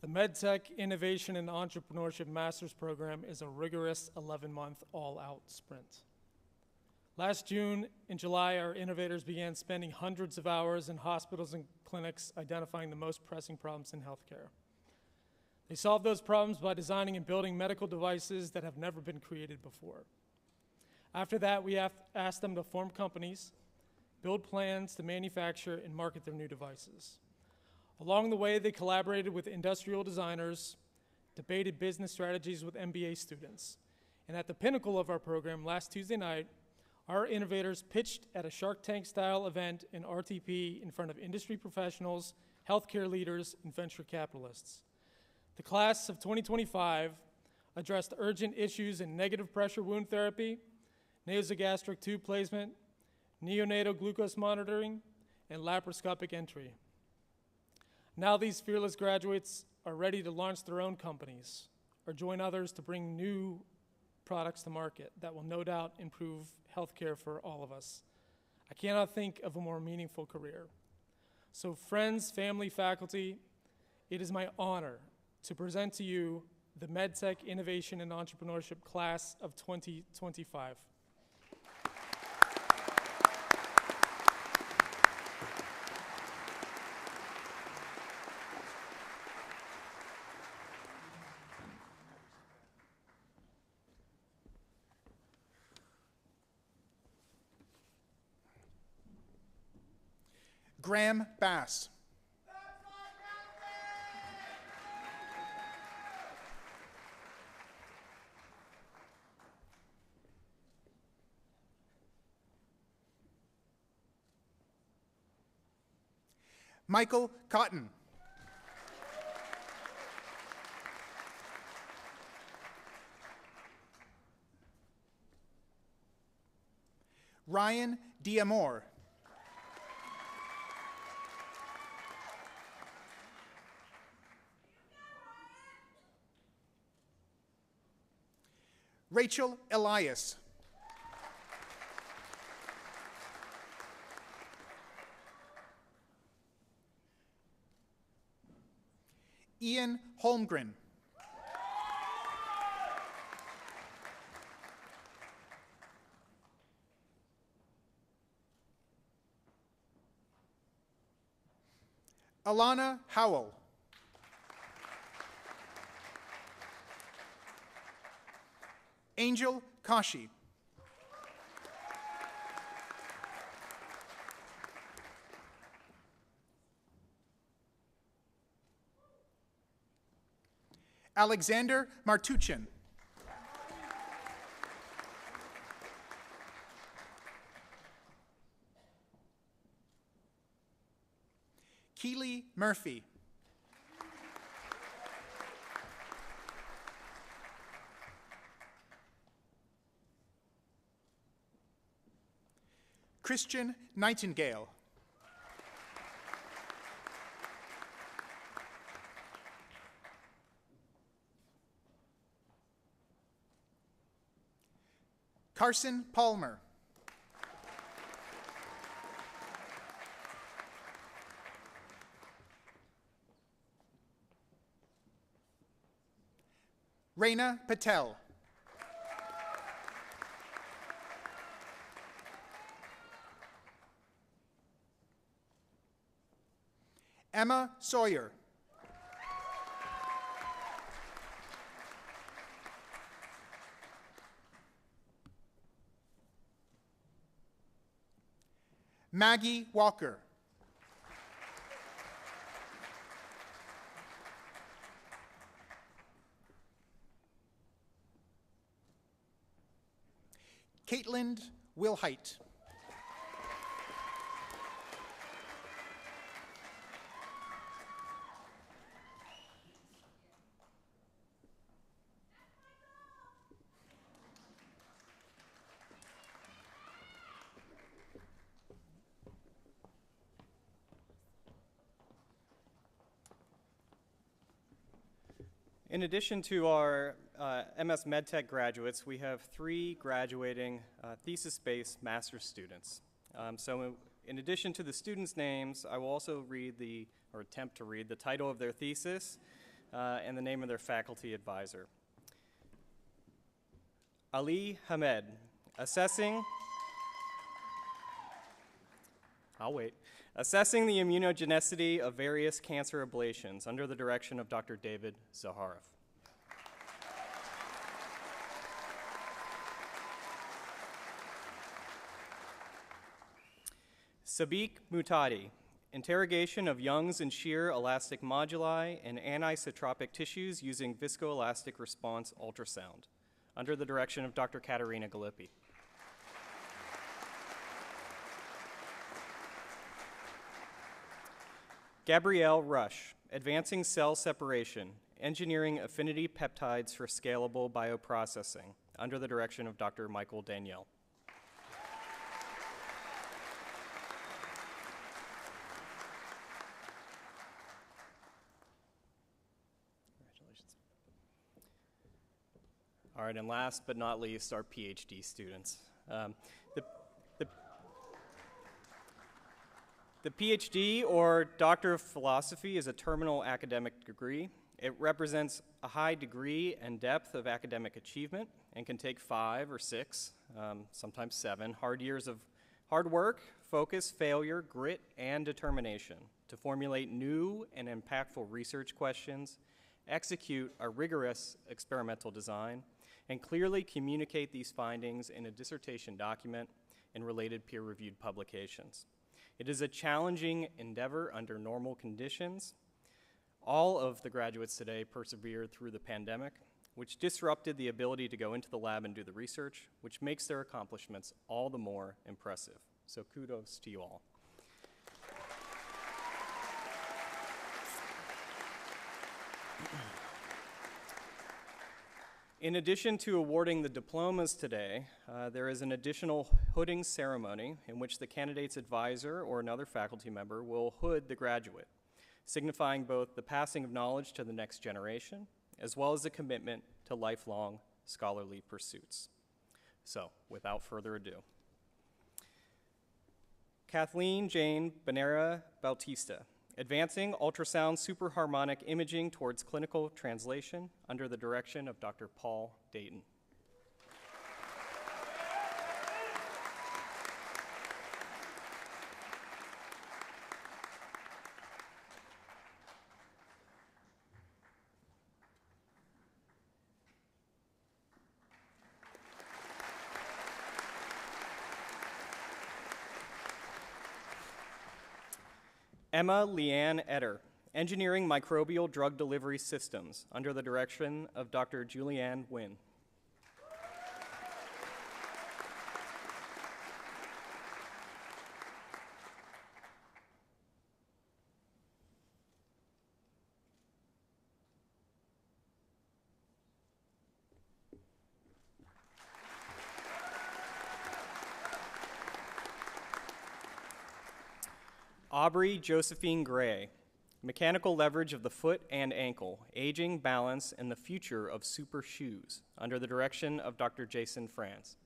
The MedTech Innovation and Entrepreneurship Master's Program is a rigorous 11-month all-out sprint. Last June and July, our innovators began spending hundreds of hours in hospitals and clinics identifying the most pressing problems in healthcare. They solved those problems by designing and building medical devices that have never been created before. After that, we asked them to form companies, build plans to manufacture and market their new devices. Along the way, they collaborated with industrial designers, debated business strategies with MBA students. And at the pinnacle of our program, last Tuesday night, our innovators pitched at a Shark Tank-style event in RTP in front of industry professionals, healthcare leaders, and venture capitalists. The class of 2025 addressed urgent issues in negative pressure wound therapy, nasogastric tube placement, neonatal glucose monitoring, and laparoscopic entry. Now these fearless graduates are ready to launch their own companies or join others to bring new products to market that will no doubt improve healthcare for all of us. I cannot think of a more meaningful career. So friends, family, faculty, it is my honor to present to you the MedTech Innovation and Entrepreneurship Class of 2025. Graham Bass. Michael Cotton. Ryan Diamore. Rachel Elias. Ian Holmgren. Alana Howell. Angel Kashi. Alexander Martuchin. Keely Murphy. Christian Nightingale. Carson Palmer. Reina Patel. Emma Sawyer. Maggie Walker. Caitlin Wilhite. In addition to our MS MedTech graduates, we have 3 graduating thesis-based master's students. So in addition to the students' names, I will also read or attempt to read the title of their thesis and the name of their faculty advisor. Ali Hamed, assessing I'll wait. Assessing the immunogenicity of various cancer ablations under the direction of Dr. David Zaharoff. Sabiq Mutadi, interrogation of Young's and shear elastic moduli and anisotropic tissues using viscoelastic response ultrasound, under the direction of Dr. Katerina Galippi. Gabrielle Rush, advancing cell separation, engineering affinity peptides for scalable bioprocessing, under the direction of Dr. Michael Danielle. All right, and last but not least, our PhD students. The PhD, or Doctor of Philosophy, is a terminal academic degree. It represents a high degree and depth of academic achievement and can take 5 or 6, sometimes 7, hard years of hard work, focus, failure, grit, and determination to formulate new and impactful research questions, execute a rigorous experimental design, and clearly communicate these findings in a dissertation document and related peer-reviewed publications. It is a challenging endeavor under normal conditions. All of the graduates today persevered through the pandemic, which disrupted the ability to go into the lab and do the research, which makes their accomplishments all the more impressive. So kudos to you all. In addition to awarding the diplomas today, there is an additional hooding ceremony in which the candidate's advisor or another faculty member will hood the graduate, signifying both the passing of knowledge to the next generation, as well as a commitment to lifelong scholarly pursuits. So, without further ado, Kathleen Jane Banera Bautista, advancing ultrasound superharmonic imaging towards clinical translation under the direction of Dr. Paul Dayton. Emma Leanne Etter, engineering microbial drug delivery systems under the direction of Dr. Julianne Nguyen. Aubrey Josephine Gray, mechanical leverage of the foot and ankle, aging, balance, and the future of super shoes, under the direction of Dr. Jason France.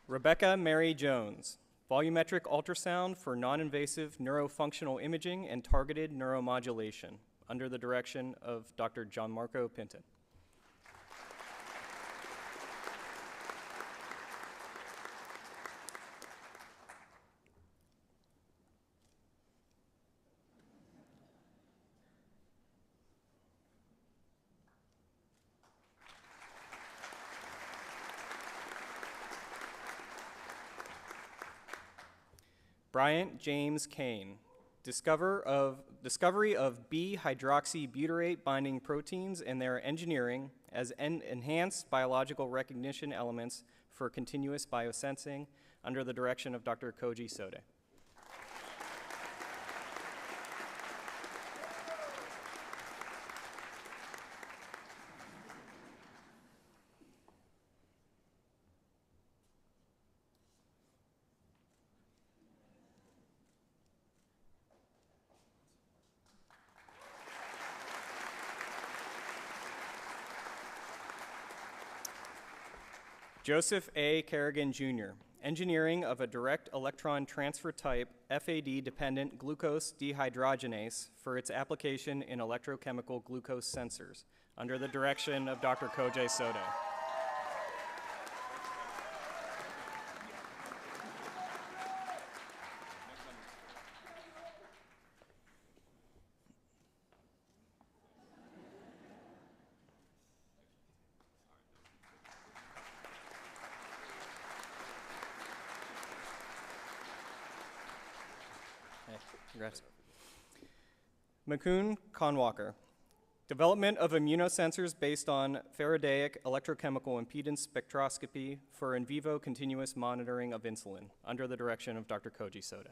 Rebecca Mary Jones, volumetric ultrasound for non-invasive neurofunctional imaging and targeted neuromodulation, under the direction of Dr. Gianmarco Pinton. Bryant James Kane, discovery of B-hydroxybutyrate binding proteins and their engineering as enhanced biological recognition elements for continuous biosensing, under the direction of Dr. Koji Sode. Joseph A. Kerrigan, Jr., engineering of a direct electron transfer type FAD-dependent glucose dehydrogenase for its application in electrochemical glucose sensors, under the direction of Dr. Koji Soto. Congrats. Makun Conwalker. Development of immunosensors based on Faradaic electrochemical impedance spectroscopy for in vivo continuous monitoring of insulin, under the direction of Dr. Koji Soto.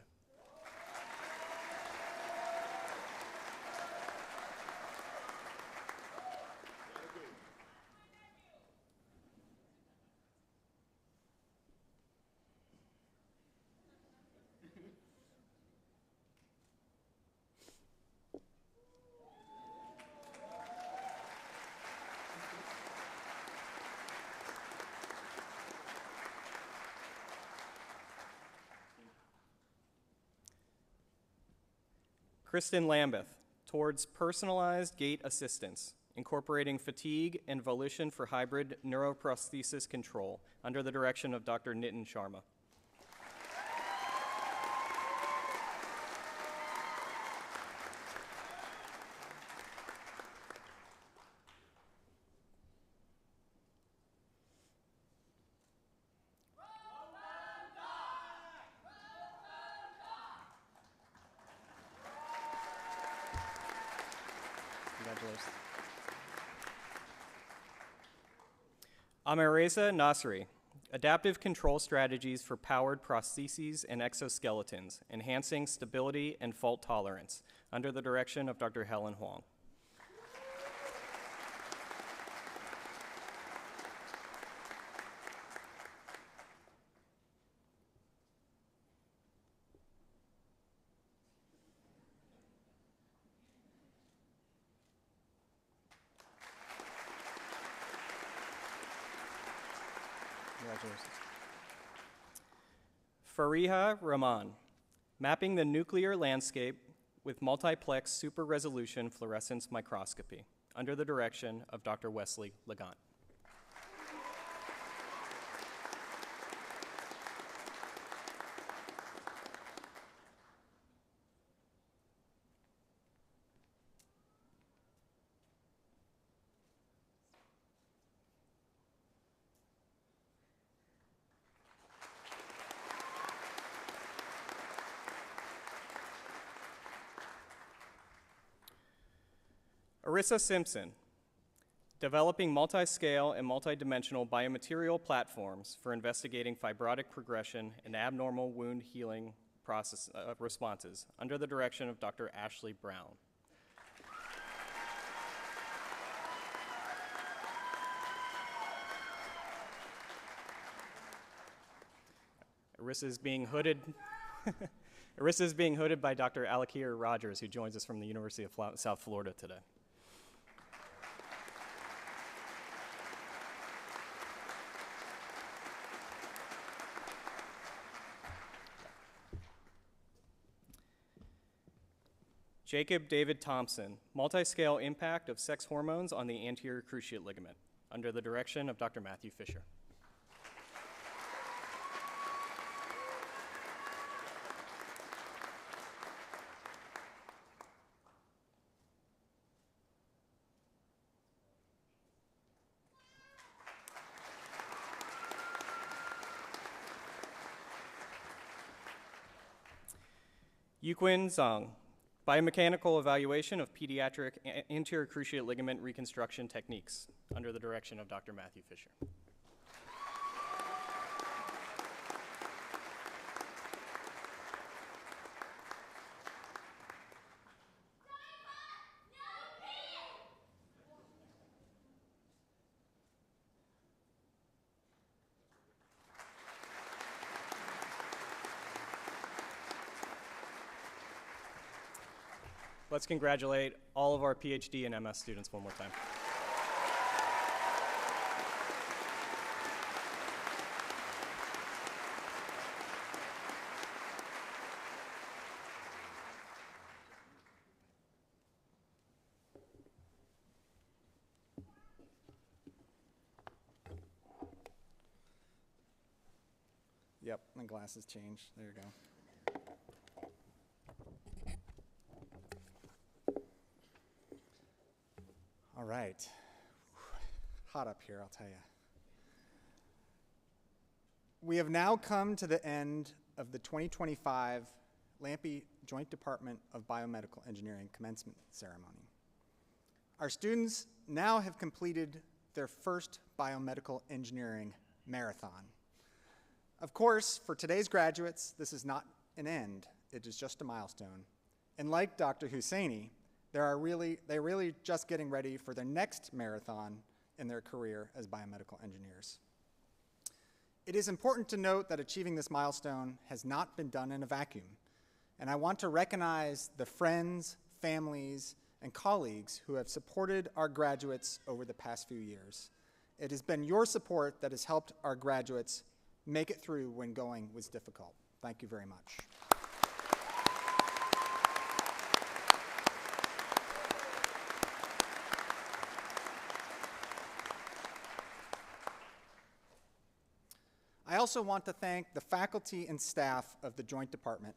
Kristen Lambeth, towards personalized gait assistance, incorporating fatigue and volition for hybrid neuroprosthesis control, under the direction of Dr. Nitin Sharma. Congratulations. Amareza Nasri, adaptive control strategies for powered prostheses and exoskeletons, enhancing stability and fault tolerance, under the direction of Dr. Helen Huang. Congratulations. Fariha Rahman, mapping the nuclear landscape with multiplex super-resolution fluorescence microscopy, under the direction of Dr. Wesley Legant. Arissa Simpson, developing multi-scale and multi-dimensional biomaterial platforms for investigating fibrotic progression and abnormal wound healing responses, under the direction of Dr. Ashley Brown. Arissa is being hooded. Arissa is being hooded by Dr. Alakir Rogers, who joins us from the University of South Florida today. Jacob David Thompson, multi-scale impact of sex hormones on the anterior cruciate ligament, under the direction of Dr. Matthew Fisher. Yuquin Zhang, biomechanical evaluation of pediatric anterior cruciate ligament reconstruction techniques, under the direction of Dr. Matthew Fisher. Let's congratulate all of our PhD and MS students one more time. Yep, my glasses changed. There you go. All right. Hot up here, I'll tell you. We have now come to the end of the 2025 Lampe Joint Department of Biomedical Engineering commencement ceremony. Our students now have completed their first biomedical engineering marathon. Of course, for today's graduates, this is not an end, it is just a milestone. And like Dr. Husseini, they're really just getting ready for their next marathon in their career as biomedical engineers. It is important to note that achieving this milestone has not been done in a vacuum, and I want to recognize the friends, families, and colleagues who have supported our graduates over the past few years. It has been your support that has helped our graduates make it through when going was difficult. Thank you very much. I also want to thank the faculty and staff of the Joint Department,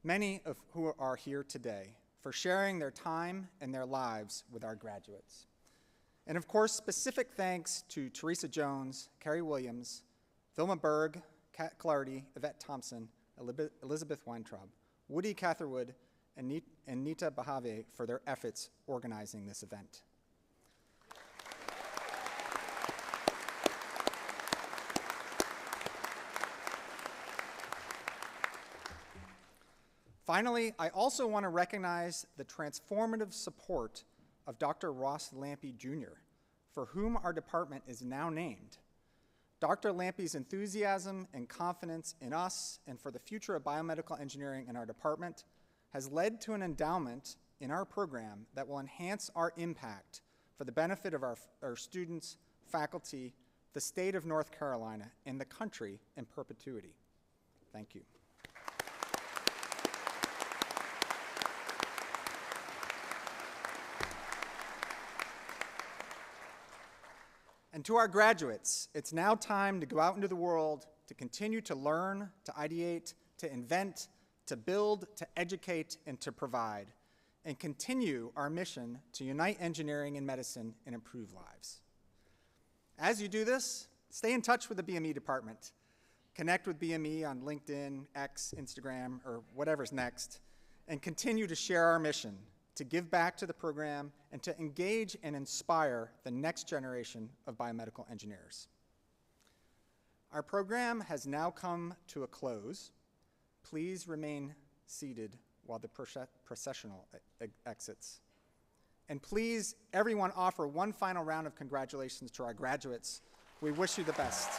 many of who are here today, for sharing their time and their lives with our graduates. And of course, specific thanks to Teresa Jones, Carrie Williams, Vilma Berg, Kat Clardy, Yvette Thompson, Elizabeth Weintraub, Woody Catherwood, and Nita Bahave for their efforts organizing this event. Finally, I also want to recognize the transformative support of Dr. Ross Lampe Jr., for whom our department is now named. Dr. Lampe's enthusiasm and confidence in us and for the future of biomedical engineering in our department has led to an endowment in our program that will enhance our impact for the benefit of our students, faculty, the state of North Carolina, and the country in perpetuity. Thank you. And to our graduates, it's now time to go out into the world to continue to learn, to ideate, to invent, to build, to educate, and to provide, and continue our mission to unite engineering and medicine and improve lives. As you do this, stay in touch with the BME department. Connect with BME on LinkedIn, X, Instagram, or whatever's next, and continue to share our mission to give back to the program and to engage and inspire the next generation of biomedical engineers. Our program has now come to a close. Please remain seated while the processional exits. And please, everyone, offer one final round of congratulations to our graduates. We wish you the best.